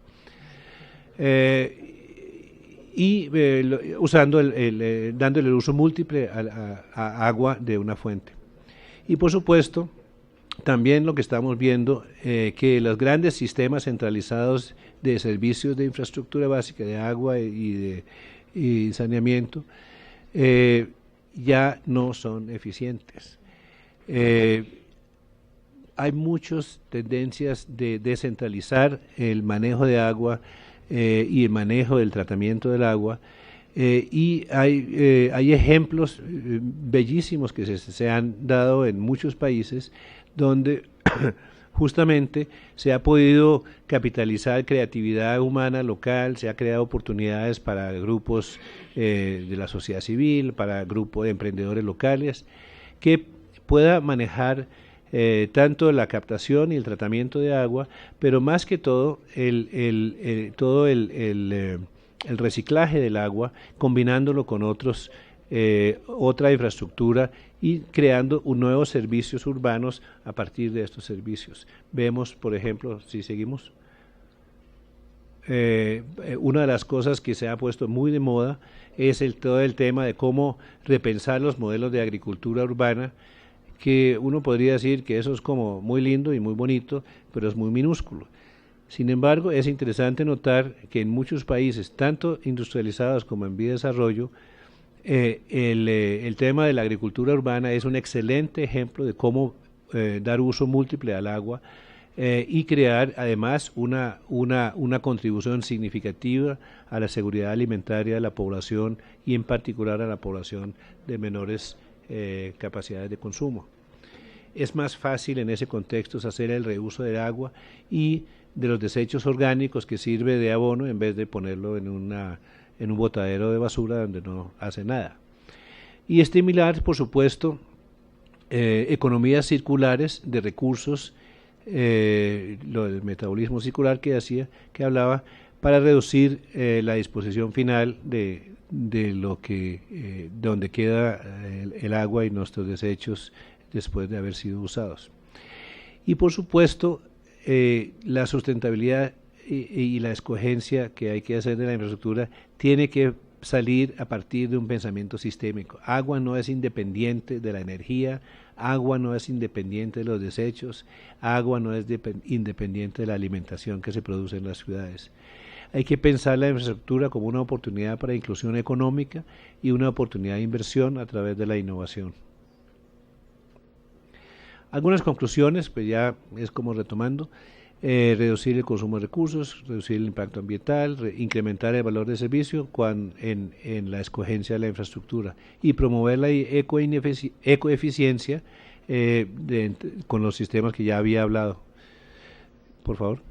Dándole el uso múltiple a agua de una fuente. Y por supuesto, también lo que estamos viendo, que los grandes sistemas centralizados de servicios de infraestructura básica, de agua y saneamiento, ya no son eficientes. Hay muchas tendencias de descentralizar el manejo de agua y el manejo del tratamiento del agua, y hay ejemplos bellísimos que se han dado en muchos países donde justamente se ha podido capitalizar creatividad humana local, se ha creado oportunidades para grupos de la sociedad civil, para grupos de emprendedores locales, que pueda manejar tanto la captación y el tratamiento de agua, pero más que todo el reciclaje del agua, combinándolo con otra infraestructura y creando nuevos servicios urbanos a partir de estos servicios. Vemos, por ejemplo, si seguimos, una de las cosas que se ha puesto muy de moda es todo el tema de cómo repensar los modelos de agricultura urbana, que uno podría decir que eso es como muy lindo y muy bonito, pero es muy minúsculo. Sin embargo, es interesante notar que en muchos países, tanto industrializados como en vía de desarrollo, el tema de la agricultura urbana es un excelente ejemplo de cómo dar uso múltiple al agua y crear además una contribución significativa a la seguridad alimentaria de la población y en particular a la población de menores capacidades de consumo. Es más fácil en ese contexto hacer el reuso del agua y de los desechos orgánicos que sirve de abono en vez de ponerlo en un botadero de basura donde no hace nada. Y estimular, por supuesto, economías circulares de recursos, lo del metabolismo circular que hablaba, para reducir la disposición final de lo que donde queda el agua y nuestros desechos después de haber sido usados. Y por supuesto, la sustentabilidad y la escogencia que hay que hacer de la infraestructura tiene que salir a partir de un pensamiento sistémico. Agua no es independiente de la energía, agua no es independiente de los desechos, agua no es independiente de la alimentación que se produce en las ciudades. Hay que pensar la infraestructura como una oportunidad para inclusión económica y una oportunidad de inversión a través de la innovación. Algunas conclusiones, pues ya es como retomando. Reducir el consumo de recursos, reducir el impacto ambiental, incrementar el valor de servicio en la escogencia de la infraestructura y promover la ecoeficiencia con los sistemas que ya había hablado. Por favor.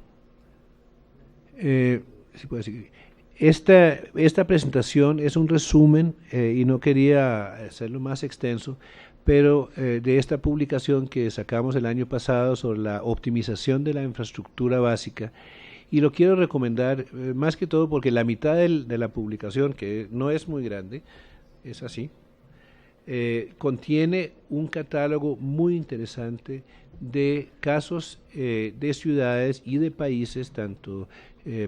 Si puede seguir. Esta presentación es un resumen y no quería hacerlo más extenso, pero de esta publicación que sacamos el año pasado sobre la optimización de la infraestructura básica, y lo quiero recomendar más que todo porque la mitad de la publicación, que no es muy grande, es así, contiene un catálogo muy interesante de casos de ciudades y de países, tanto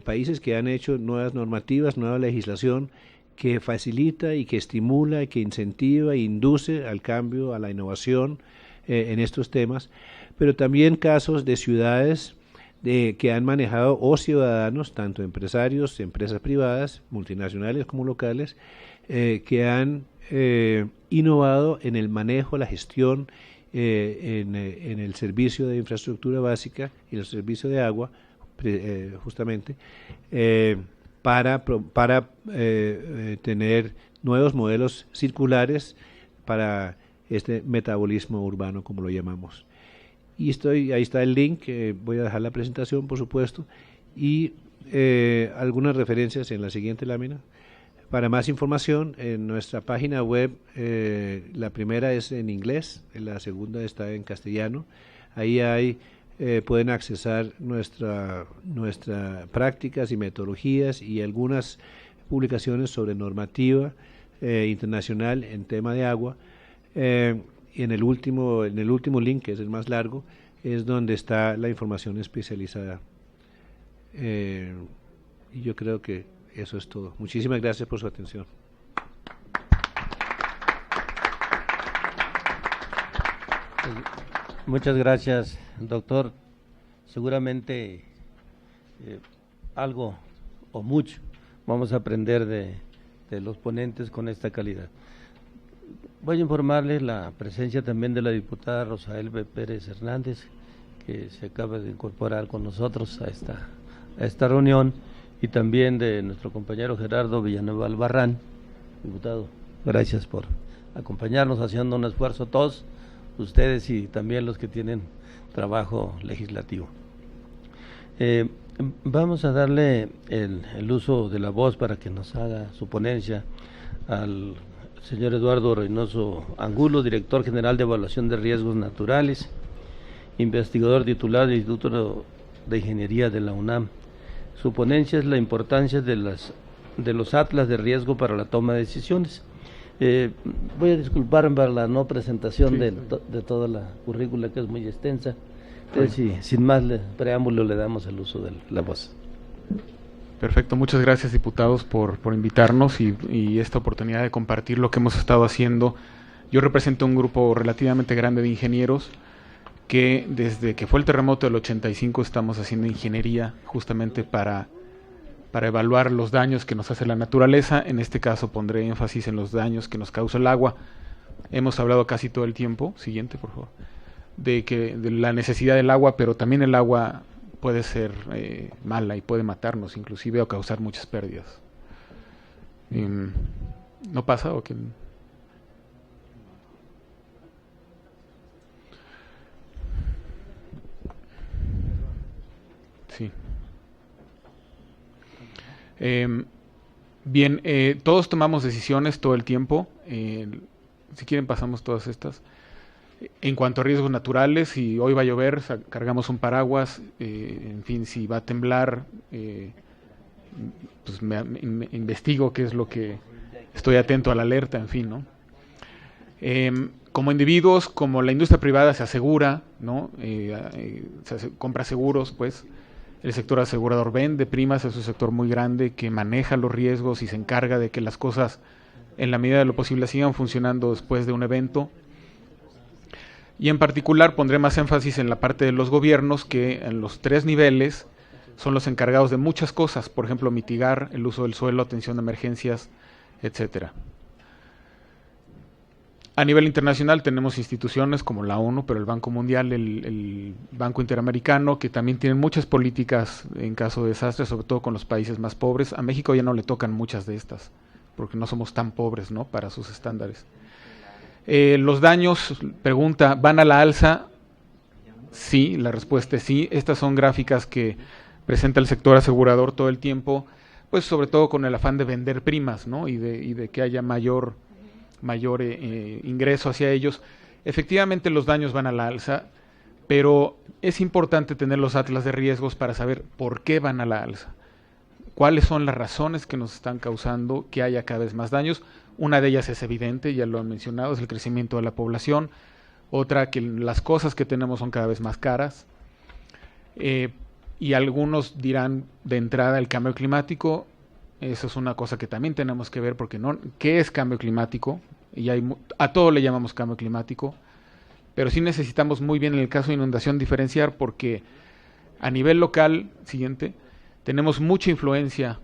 países que han hecho nuevas normativas, nueva legislación, que facilita y que estimula y que incentiva e induce al cambio, a la innovación en estos temas, pero también casos de ciudades que han manejado o ciudadanos, tanto empresarios, empresas privadas, multinacionales como locales, que han innovado en el manejo, la gestión, en el servicio de infraestructura básica y el servicio de agua, justamente, para tener nuevos modelos circulares para este metabolismo urbano, como lo llamamos. Y ahí está el link, voy a dejar la presentación, por supuesto, y algunas referencias en la siguiente lámina. Para más información, en nuestra página web, la primera es en inglés, la segunda está en castellano. Ahí pueden accesar nuestras prácticas y metodologías y algunas publicaciones sobre normativa internacional en tema de agua. En el último link, que es el más largo, es donde está la información especializada. Y yo creo que eso es todo. Muchísimas gracias por su atención. Muchas gracias, doctor. Seguramente algo o mucho vamos a aprender de los ponentes con esta calidad. Voy a informarles la presencia también de la diputada Rosael Pérez Hernández, que se acaba de incorporar con nosotros a esta reunión, y también de nuestro compañero Gerardo Villanueva Albarrán. Diputado, gracias por acompañarnos, haciendo un esfuerzo todos ustedes y también los que tienen trabajo legislativo. Vamos a darle el uso de la voz para que nos haga su ponencia al señor Eduardo Reynoso Angulo, director general de Evaluación de Riesgos Naturales, investigador titular del Instituto de Ingeniería de la UNAM. Su ponencia es la importancia de los atlas de riesgo para la toma de decisiones. Voy a disculparme para la no presentación de toda la currícula, que es muy extensa. Entonces, sin más preámbulo, le damos el uso de la voz. Perfecto, muchas gracias, diputados, por invitarnos y esta oportunidad de compartir lo que hemos estado haciendo. Yo represento un grupo relativamente grande de ingenieros que desde que fue el terremoto del 85 estamos haciendo ingeniería justamente para evaluar los daños que nos hace la naturaleza. En este caso pondré énfasis en los daños que nos causa el agua. Hemos hablado casi todo el tiempo. Siguiente, por favor. de la necesidad del agua, pero también el agua puede ser mala y puede matarnos inclusive o causar muchas pérdidas. ¿No pasa o qué? Sí. Bien, todos tomamos decisiones todo el tiempo. Si quieren pasamos todas estas. En cuanto a riesgos naturales, si hoy va a llover, cargamos un paraguas. En fin, si va a temblar, pues me investigo qué es lo que estoy atento a la alerta, en fin, ¿no? Como individuos, como la industria privada se asegura, ¿no? Compra seguros, pues. El sector asegurador vende primas, es un sector muy grande que maneja los riesgos y se encarga de que las cosas, en la medida de lo posible, sigan funcionando después de un evento. Y en particular pondré más énfasis en la parte de los gobiernos, que en los 3 niveles son los encargados de muchas cosas, por ejemplo, mitigar el uso del suelo, atención a emergencias, etcétera. A nivel internacional tenemos instituciones como la ONU, pero el Banco Mundial, el Banco Interamericano, que también tienen muchas políticas en caso de desastres, sobre todo con los países más pobres. A México ya no le tocan muchas de estas, porque no somos tan pobres, ¿no?, para sus estándares. Los daños, pregunta, ¿van a la alza? Sí, la respuesta es sí. Estas son gráficas que presenta el sector asegurador todo el tiempo, pues sobre todo con el afán de vender primas, ¿no?, y de que haya mayor ingreso hacia ellos. Efectivamente los daños van a la alza, pero es importante tener los atlas de riesgos para saber por qué van a la alza, cuáles son las razones que nos están causando que haya cada vez más daños. Una de ellas es evidente, ya lo han mencionado, es el crecimiento de la población. Otra, que las cosas que tenemos son cada vez más caras, y algunos dirán de entrada el cambio climático. Eso es una cosa que también tenemos que ver, porque ¿qué es cambio climático? Y a todo le llamamos cambio climático, pero sí necesitamos muy bien en el caso de inundación diferenciar, porque a nivel local, siguiente, tenemos mucha influencia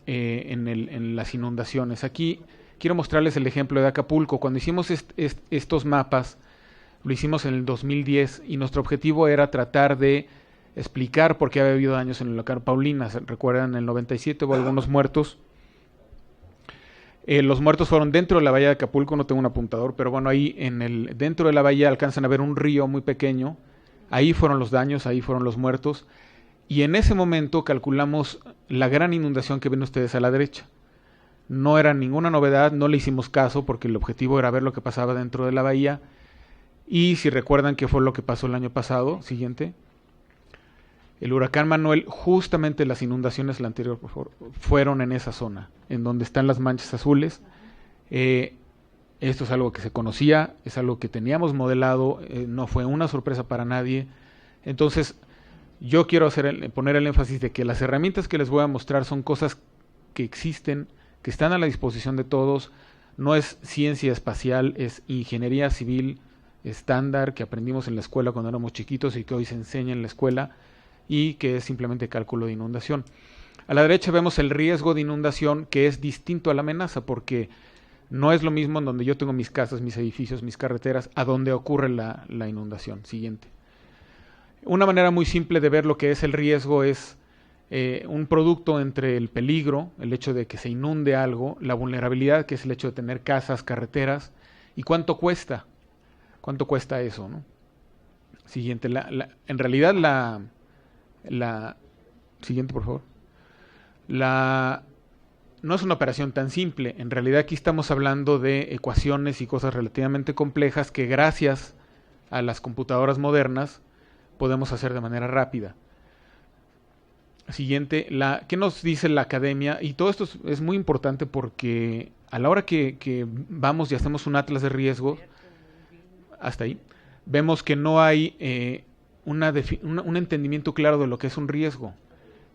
en las inundaciones. Aquí quiero mostrarles el ejemplo de Acapulco. Cuando hicimos estos mapas, lo hicimos en el 2010 y nuestro objetivo era tratar de explicar por qué había habido daños en el huracán Paulina. ¿Recuerdan? En el 97 hubo algunos muertos. Los muertos fueron dentro de la bahía de Acapulco, no tengo un apuntador, pero bueno, ahí dentro de la bahía alcanzan a ver un río muy pequeño. Ahí fueron los daños, ahí fueron los muertos. Y en ese momento calculamos la gran inundación que ven ustedes a la derecha. No era ninguna novedad, no le hicimos caso porque el objetivo era ver lo que pasaba dentro de la bahía. Y si recuerdan qué fue lo que pasó el año pasado, siguiente. El huracán Manuel, justamente las inundaciones, la anterior, por favor, fueron en esa zona, en donde están las manchas azules. Esto es algo que se conocía, es algo que teníamos modelado, no fue una sorpresa para nadie. Entonces, yo quiero poner el énfasis de que las herramientas que les voy a mostrar son cosas que existen, que están a la disposición de todos. No es ciencia espacial, es ingeniería civil estándar que aprendimos en la escuela cuando éramos chiquitos y que hoy se enseña en la escuela, y que es simplemente cálculo de inundación. A la derecha vemos el riesgo de inundación, que es distinto a la amenaza, porque no es lo mismo en donde yo tengo mis casas, mis edificios, mis carreteras, a donde ocurre la inundación. Siguiente. Una manera muy simple de ver lo que es el riesgo es un producto entre el peligro, el hecho de que se inunde algo, la vulnerabilidad, que es el hecho de tener casas, carreteras, y cuánto cuesta eso, ¿no? Siguiente. En realidad siguiente, por favor. No es una operación tan simple. En realidad aquí estamos hablando de ecuaciones y cosas relativamente complejas que gracias a las computadoras modernas podemos hacer de manera rápida. Siguiente. ¿Qué nos dice la academia? Y todo esto es muy importante porque a la hora que vamos y hacemos un atlas de riesgo, hasta ahí, vemos que no hay un entendimiento claro de lo que es un riesgo.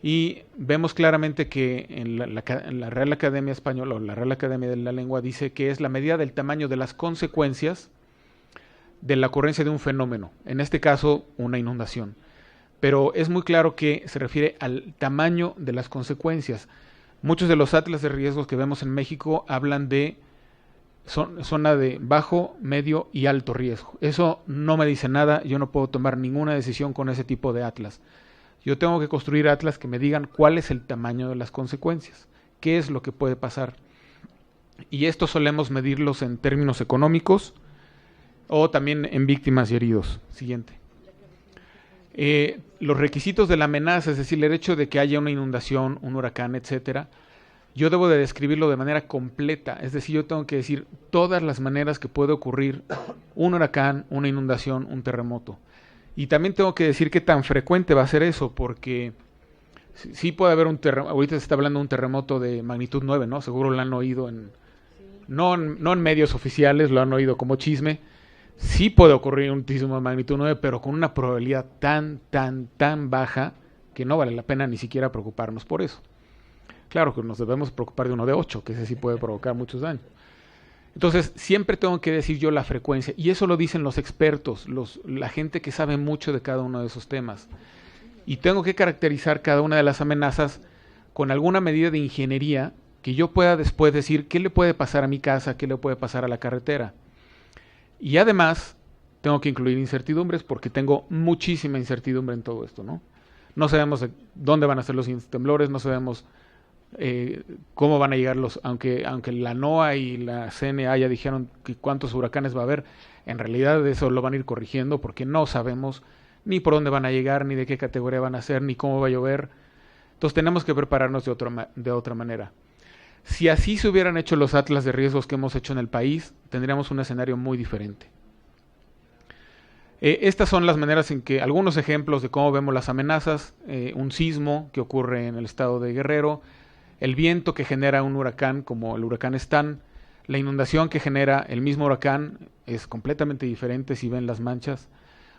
Y vemos claramente que en la Real Academia Española o la Real Academia de la Lengua dice que es la medida del tamaño de las consecuencias de la ocurrencia de un fenómeno, en este caso una inundación. Pero es muy claro que se refiere al tamaño de las consecuencias. Muchos de los atlas de riesgos que vemos en México hablan de zona de bajo, medio y alto riesgo. Eso no me dice nada, yo no puedo tomar ninguna decisión con ese tipo de atlas. Yo tengo que construir atlas que me digan cuál es el tamaño de las consecuencias, qué es lo que puede pasar. Y esto solemos medirlos en términos económicos o también en víctimas y heridos. Siguiente. Los requisitos de la amenaza, es decir, el hecho de que haya una inundación, un huracán, etcétera, yo debo de describirlo de manera completa, es decir, yo tengo que decir todas las maneras que puede ocurrir un huracán, una inundación, un terremoto. Y también tengo que decir qué tan frecuente va a ser eso, porque sí puede haber un terremoto, ahorita se está hablando de un terremoto de magnitud 9, ¿no? Seguro lo han oído no en medios oficiales, lo han oído como chisme. Sí puede ocurrir un sismo de magnitud 9, pero con una probabilidad tan baja que no vale la pena ni siquiera preocuparnos por eso. Claro que nos debemos preocupar de uno de 8, que ese sí puede provocar muchos daños. Entonces, siempre tengo que decir yo la frecuencia, y eso lo dicen los expertos, la gente que sabe mucho de cada uno de esos temas. Y tengo que caracterizar cada una de las amenazas con alguna medida de ingeniería que yo pueda después decir qué le puede pasar a mi casa, qué le puede pasar a la carretera. Y además, tengo que incluir incertidumbres porque tengo muchísima incertidumbre en todo esto, ¿no? No sabemos dónde van a ser los temblores, no sabemos cómo van a llegar aunque la NOAA y la CNA ya dijeron que cuántos huracanes va a haber, en realidad eso lo van a ir corrigiendo porque no sabemos ni por dónde van a llegar, ni de qué categoría van a ser, ni cómo va a llover. Entonces tenemos que prepararnos de otra manera. Si así se hubieran hecho los atlas de riesgos que hemos hecho en el país, tendríamos un escenario muy diferente. Estas son las maneras en que, algunos ejemplos de cómo vemos las amenazas, un sismo que ocurre en el estado de Guerrero, el viento que genera un huracán como el huracán Stan, la inundación que genera el mismo huracán es completamente diferente si ven las manchas,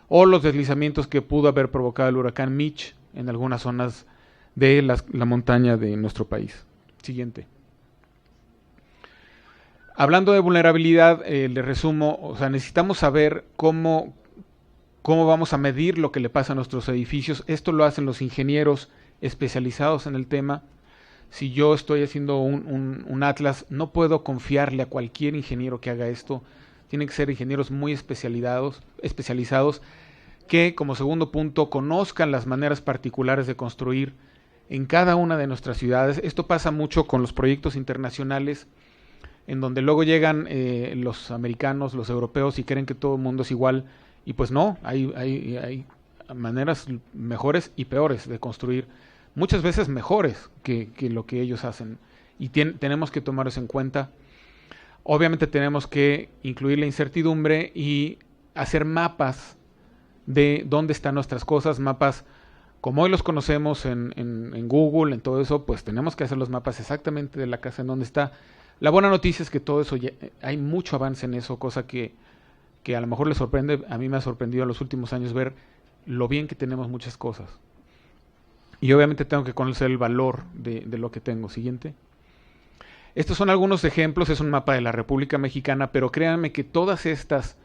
o los deslizamientos que pudo haber provocado el huracán Mitch en algunas zonas de la montaña de nuestro país. Siguiente. Hablando de vulnerabilidad, le resumo, o sea, necesitamos saber cómo vamos a medir lo que le pasa a nuestros edificios. Esto lo hacen los ingenieros especializados en el tema. Si yo estoy haciendo un atlas, no puedo confiarle a cualquier ingeniero que haga esto. Tienen que ser ingenieros muy especializados que, como segundo punto, conozcan las maneras particulares de construir en cada una de nuestras ciudades. Esto pasa mucho con los proyectos internacionales, en donde luego llegan los americanos, los europeos y creen que todo el mundo es igual, y pues no, hay maneras mejores y peores de construir, muchas veces mejores que lo que ellos hacen, y tenemos que tomar eso en cuenta. Obviamente tenemos que incluir la incertidumbre y hacer mapas de dónde están nuestras cosas, mapas como hoy los conocemos en Google, en todo eso, pues tenemos que hacer los mapas exactamente de la casa en donde está. La buena noticia es que todo eso, hay mucho avance en eso, cosa que a lo mejor les sorprende. A mí me ha sorprendido en los últimos años ver lo bien que tenemos muchas cosas. Y obviamente tengo que conocer el valor de lo que tengo. Siguiente. Estos son algunos ejemplos, es un mapa de la República Mexicana, pero créanme que todas estas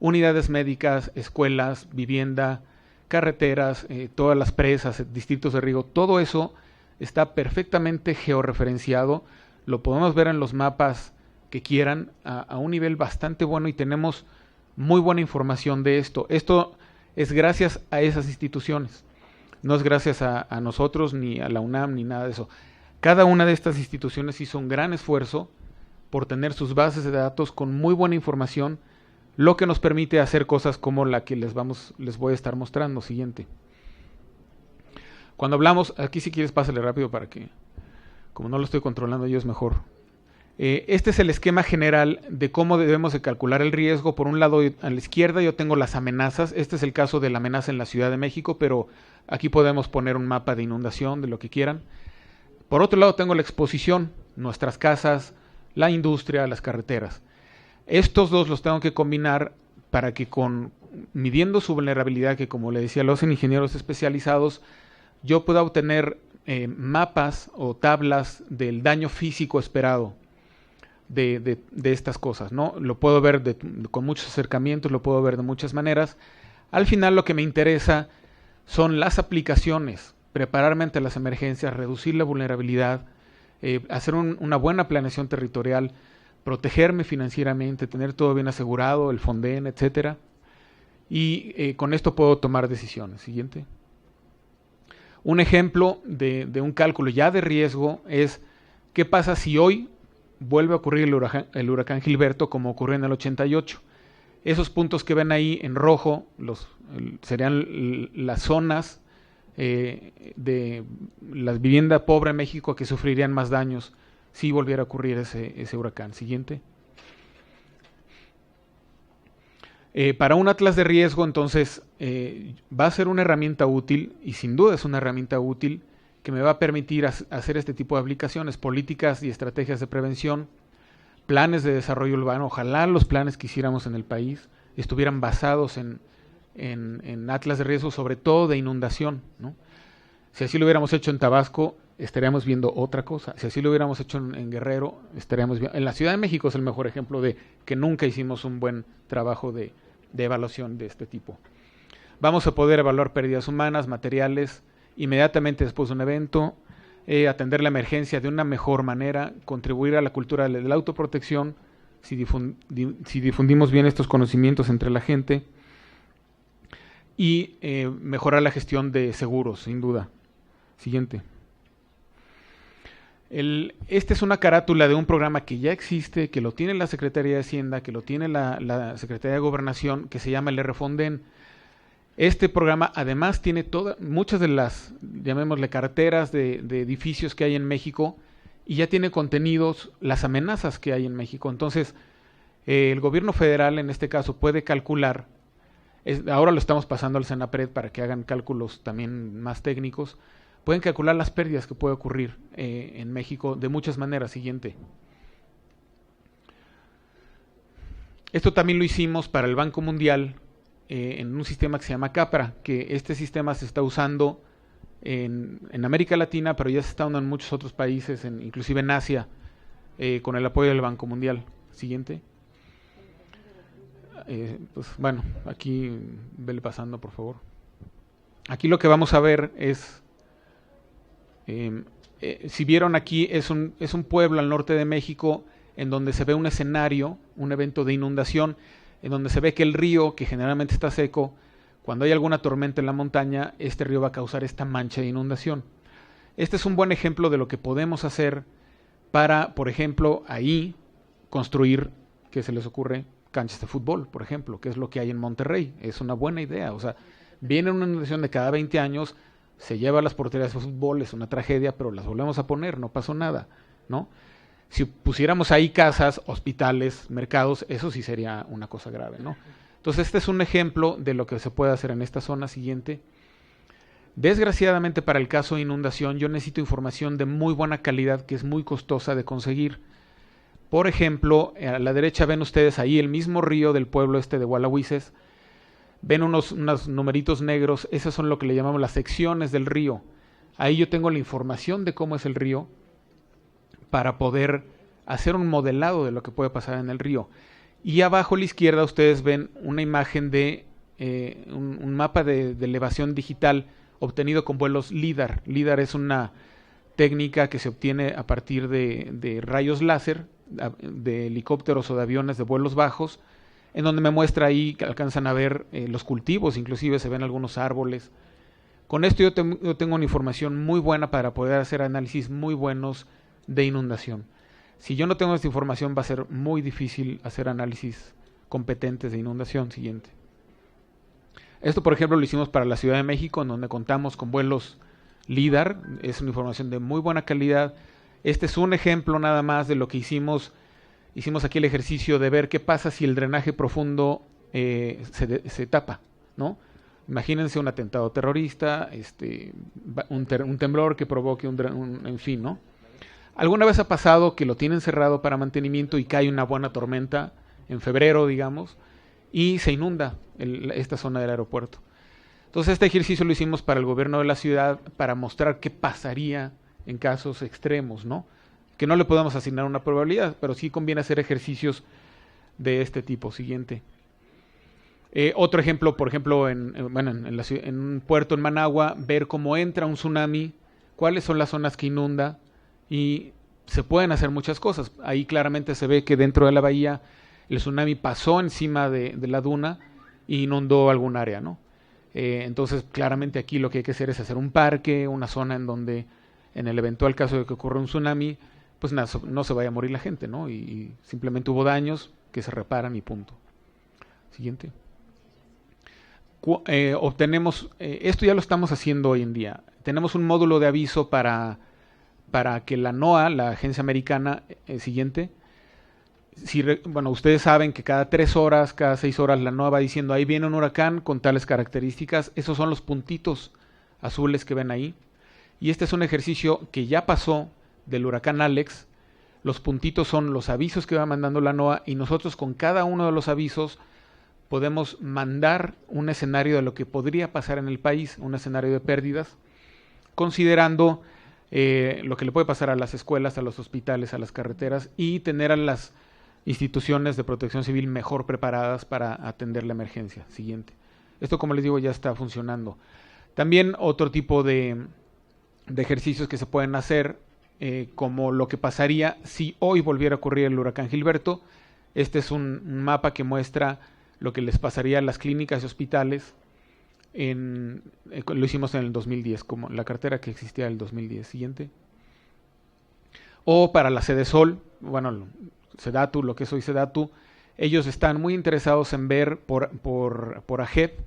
unidades médicas, escuelas, vivienda, carreteras, todas las presas, distritos de riego, todo eso está perfectamente georreferenciado. Lo podemos ver en los mapas que quieran a un nivel bastante bueno y tenemos muy buena información de esto. Esto es gracias a esas instituciones, no es gracias a nosotros ni a la UNAM ni nada de eso. Cada una de estas instituciones hizo un gran esfuerzo por tener sus bases de datos con muy buena información, lo que nos permite hacer cosas como la que les voy a estar mostrando. Siguiente. Cuando hablamos, aquí si quieres pásale rápido para que, como no lo estoy controlando yo, es mejor. Este es el esquema general de cómo debemos de calcular el riesgo. Por un lado, a la izquierda yo tengo las amenazas. Este es el caso de la amenaza en la Ciudad de México, pero aquí podemos poner un mapa de inundación, de lo que quieran. Por otro lado tengo la exposición, nuestras casas, la industria, las carreteras. Estos dos los tengo que combinar para que midiendo su vulnerabilidad, que como le decía, lo hacen ingenieros especializados, yo pueda obtener mapas o tablas del daño físico esperado de estas cosas, ¿no? Lo puedo ver con muchos acercamientos, lo puedo ver de muchas maneras. Al final lo que me interesa son las aplicaciones, prepararme ante las emergencias, reducir la vulnerabilidad, hacer una buena planeación territorial, protegerme financieramente, tener todo bien asegurado, el Fonden, etcétera. Y con esto puedo tomar decisiones. Siguiente. Un ejemplo de un cálculo ya de riesgo es qué pasa si hoy vuelve a ocurrir el huracán Gilberto como ocurrió en el 88. Esos puntos que ven ahí en rojo serían las zonas de la vivienda pobre en México que sufrirían más daños si volviera a ocurrir ese huracán. Siguiente. Para un atlas de riesgo, entonces, va a ser una herramienta útil, y sin duda es una herramienta útil, que me va a permitir hacer este tipo de aplicaciones, políticas y estrategias de prevención, planes de desarrollo urbano. Ojalá los planes que hiciéramos en el país estuvieran basados en atlas de riesgo, sobre todo de inundación, ¿no? Si así lo hubiéramos hecho en Tabasco, estaríamos viendo otra cosa. Si así lo hubiéramos hecho en Guerrero, estaríamos viendo... En la Ciudad de México es el mejor ejemplo de que nunca hicimos un buen trabajo de evaluación de este tipo. Vamos a poder evaluar pérdidas humanas, materiales, inmediatamente después de un evento, atender la emergencia de una mejor manera, contribuir a la cultura de la autoprotección, si difundimos bien estos conocimientos entre la gente, y mejorar la gestión de seguros, sin duda. Siguiente. Esta es una carátula de un programa que ya existe, que lo tiene la Secretaría de Hacienda, que lo tiene la Secretaría de Gobernación, que se llama el RFONDEN. Este programa además tiene muchas de las, llamémosle, carteras de edificios que hay en México, y ya tiene contenidos las amenazas que hay en México. Entonces, el gobierno federal en este caso puede calcular, ahora lo estamos pasando al Senapred para que hagan cálculos también más técnicos, pueden calcular las pérdidas que puede ocurrir en México de muchas maneras. Siguiente. Esto también lo hicimos para el Banco Mundial en un sistema que se llama CAPRA, que este sistema se está usando en América Latina, pero ya se está usando en muchos otros países, inclusive en Asia, con el apoyo del Banco Mundial. Siguiente. Pues bueno, aquí vele pasando, por favor. Aquí lo que vamos a ver es, si vieron aquí, es un pueblo al norte de México en donde se ve un escenario, un evento de inundación, en donde se ve que el río, que generalmente está seco, cuando hay alguna tormenta en la montaña, este río va a causar esta mancha de inundación. Este es un buen ejemplo de lo que podemos hacer para, por ejemplo, ahí construir, ¿qué se les ocurre? Canchas de fútbol, por ejemplo, que es lo que hay en Monterrey. Es una buena idea. O sea, viene una inundación de cada 20 años, se lleva las porterías de fútbol, es una tragedia, pero las volvemos a poner, no pasó nada, ¿no? Si pusiéramos ahí casas, hospitales, mercados, eso sí sería una cosa grave, ¿no? Entonces, este es un ejemplo de lo que se puede hacer en esta zona. Siguiente. Desgraciadamente, para el caso de inundación, yo necesito información de muy buena calidad, que es muy costosa de conseguir. Por ejemplo, a la derecha ven ustedes ahí el mismo río del pueblo de Gualahuises. Ven unos numeritos negros, esas son lo que le llamamos las secciones del río. Ahí yo tengo la información de cómo es el río para poder hacer un modelado de lo que puede pasar en el río. Y abajo a la izquierda ustedes ven una imagen de un mapa de elevación digital obtenido con vuelos LIDAR. LIDAR es una técnica que se obtiene a partir de rayos láser, de helicópteros o de aviones de vuelos bajos, en donde me muestra ahí que alcanzan a ver los cultivos, inclusive se ven algunos árboles. Con esto yo tengo una información muy buena para poder hacer análisis muy buenos de inundación. Si yo no tengo esta información va a ser muy difícil hacer análisis competentes de inundación. Siguiente. Esto, por ejemplo, lo hicimos para la Ciudad de México, en donde contamos con vuelos LIDAR, es una información de muy buena calidad. Este es un ejemplo nada más de lo que hicimos. Hicimos aquí el ejercicio de ver qué pasa si el drenaje profundo se tapa, ¿no? Imagínense un atentado terrorista, un temblor que provoque en fin, ¿no? ¿Alguna vez ha pasado que lo tienen cerrado para mantenimiento y cae una buena tormenta en febrero, digamos, y se inunda esta zona del aeropuerto? Entonces este ejercicio lo hicimos para el gobierno de la ciudad para mostrar qué pasaría en casos extremos, ¿no? Que no le podemos asignar una probabilidad, pero sí conviene hacer ejercicios de este tipo. Siguiente. Otro ejemplo, por ejemplo, en un puerto en Managua, ver cómo entra un tsunami, cuáles son las zonas que inunda y se pueden hacer muchas cosas. Ahí claramente se ve que dentro de la bahía el tsunami pasó encima de la duna e inundó algún área, ¿no? Entonces, claramente aquí lo que hay que hacer es hacer un parque, una zona en donde, en el eventual caso de que ocurra un tsunami, pues no se vaya a morir la gente, ¿no? Y simplemente hubo daños que se reparan y punto. Siguiente. Obtenemos, esto ya lo estamos haciendo hoy en día. Tenemos un módulo de aviso para que la NOAA, la agencia americana, siguiente. Bueno, ustedes saben que cada 3 horas, cada 6 horas la NOAA va diciendo ahí viene un huracán con tales características. Esos son los puntitos azules que ven ahí. Y este es un ejercicio que ya pasó del huracán Alex. Los puntitos son los avisos que va mandando la NOAA y nosotros con cada uno de los avisos podemos mandar un escenario de lo que podría pasar en el país, un escenario de pérdidas, considerando lo que le puede pasar a las escuelas, a los hospitales, a las carreteras y tener a las instituciones de protección civil mejor preparadas para atender la emergencia. Siguiente. Esto, como les digo, ya está funcionando. También otro tipo de ejercicios que se pueden hacer, como lo que pasaría si hoy volviera a ocurrir el huracán Gilberto. Este es un mapa que muestra lo que les pasaría a las clínicas y hospitales. Lo hicimos en el 2010, como la cartera que existía en el 2010. Siguiente. O para la Sedesol, bueno, Sedatu, lo que es hoy Sedatu, ellos están muy interesados en ver por AGEP,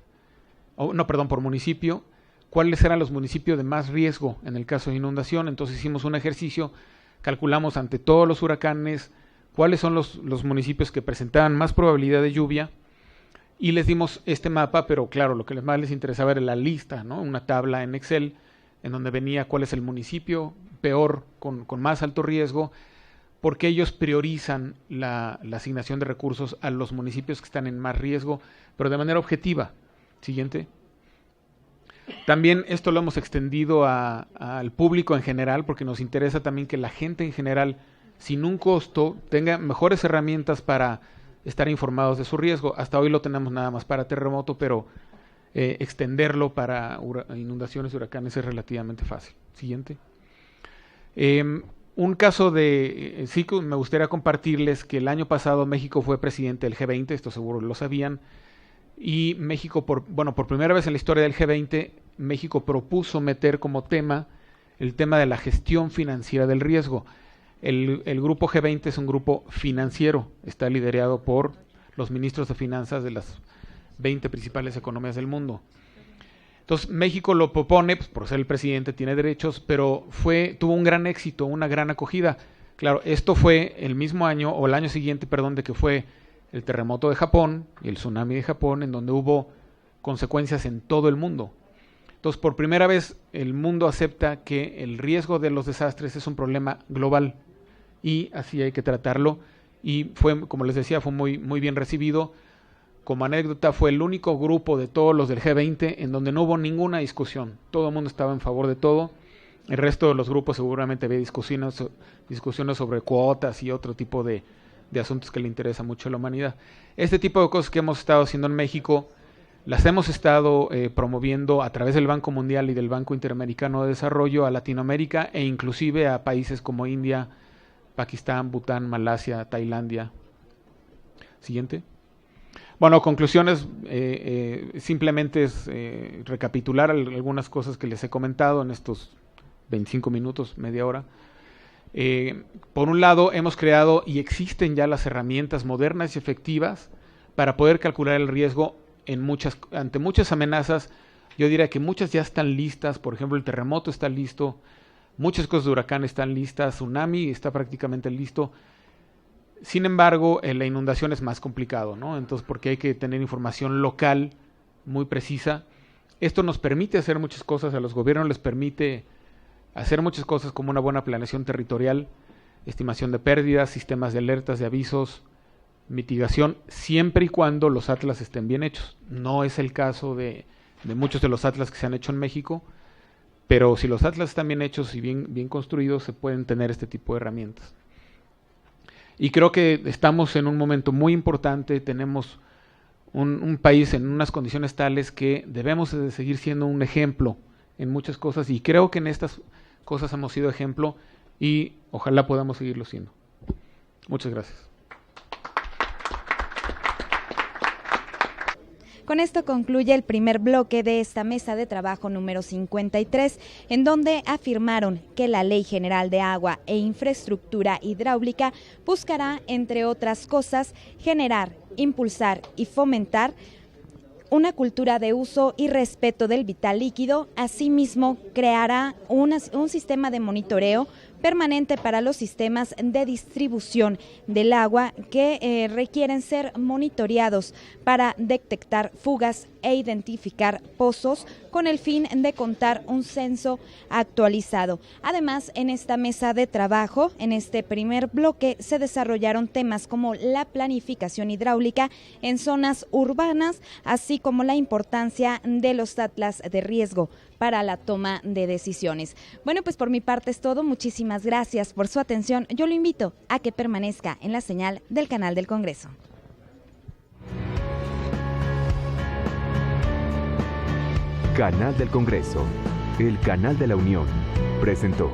por municipio, cuáles eran los municipios de más riesgo en el caso de inundación. Entonces hicimos un ejercicio, calculamos ante todos los huracanes cuáles son los municipios que presentaban más probabilidad de lluvia y les dimos este mapa, pero claro, lo que más les interesaba era la lista, ¿no? Una tabla en Excel en donde venía cuál es el municipio peor, con más alto riesgo, porque ellos priorizan la asignación de recursos a los municipios que están en más riesgo, pero de manera objetiva. Siguiente. También esto lo hemos extendido al público en general, porque nos interesa también que la gente en general, sin un costo, tenga mejores herramientas para estar informados de su riesgo. Hasta hoy lo tenemos nada más para terremoto, pero extenderlo para inundaciones y huracanes es relativamente fácil. Siguiente. Un caso sí que me gustaría compartirles que el año pasado México fue presidente del G20, esto seguro lo sabían, y México, por primera vez en la historia del G20, México propuso meter como tema el tema de la gestión financiera del riesgo. El grupo G20 es un grupo financiero, está liderado por los ministros de finanzas de las 20 principales economías del mundo. Entonces México lo propone, pues, por ser el presidente tiene derechos, pero tuvo un gran éxito, una gran acogida. Claro, esto fue el mismo año, o el año siguiente, perdón, de que fue el terremoto de Japón y el tsunami de Japón, en donde hubo consecuencias en todo el mundo. Entonces, por primera vez, el mundo acepta que el riesgo de los desastres es un problema global y así hay que tratarlo. Y fue, como les decía, fue muy, muy bien recibido. Como anécdota, fue el único grupo de todos los del G20 en donde no hubo ninguna discusión. Todo el mundo estaba en favor de todo. El resto de los grupos seguramente había discusiones sobre cuotas y otro tipo de asuntos que le interesa mucho a la humanidad. Este tipo de cosas que hemos estado haciendo en México las hemos estado promoviendo a través del Banco Mundial y del Banco Interamericano de Desarrollo a Latinoamérica e inclusive a países como India, Pakistán, Bután, Malasia, Tailandia. Siguiente. Bueno, conclusiones, simplemente es recapitular algunas cosas que les he comentado en estos 25 minutos, media hora. Por un lado, hemos creado y existen ya las herramientas modernas y efectivas para poder calcular el riesgo ante muchas amenazas. Yo diría que muchas ya están listas. Por ejemplo, el terremoto está listo, muchas cosas de huracán están listas, tsunami está prácticamente listo. Sin embargo, la inundación es más complicado, ¿no? Entonces, porque hay que tener información local muy precisa. Esto nos permite hacer muchas cosas, a los gobiernos les permite hacer muchas cosas como una buena planeación territorial, estimación de pérdidas, sistemas de alertas, de avisos, mitigación, siempre y cuando los atlas estén bien hechos. No es el caso de muchos de los atlas que se han hecho en México, pero si los atlas están bien hechos y bien construidos, se pueden tener este tipo de herramientas. Y creo que estamos en un momento muy importante, tenemos un país en unas condiciones tales que debemos de seguir siendo un ejemplo en muchas cosas, y creo que en estas cosas hemos sido ejemplo y ojalá podamos seguirlo siendo. Muchas gracias. Con esto concluye el primer bloque de esta mesa de trabajo número 53, en donde afirmaron que la Ley General de Agua e Infraestructura Hidráulica buscará, entre otras cosas, generar, impulsar y fomentar una cultura de uso y respeto del vital líquido. Asimismo, creará un sistema de monitoreo permanente para los sistemas de distribución del agua que requieren ser monitoreados para detectar fugas e identificar pozos con el fin de contar un censo actualizado. Además, en esta mesa de trabajo, en este primer bloque, se desarrollaron temas como la planificación hidráulica en zonas urbanas, así como la importancia de los atlas de riesgo para la toma de decisiones. Bueno, pues por mi parte es todo. Muchísimas gracias por su atención. Yo lo invito a que permanezca en la señal del canal del Congreso. Canal del Congreso, el canal de la Unión, presentó.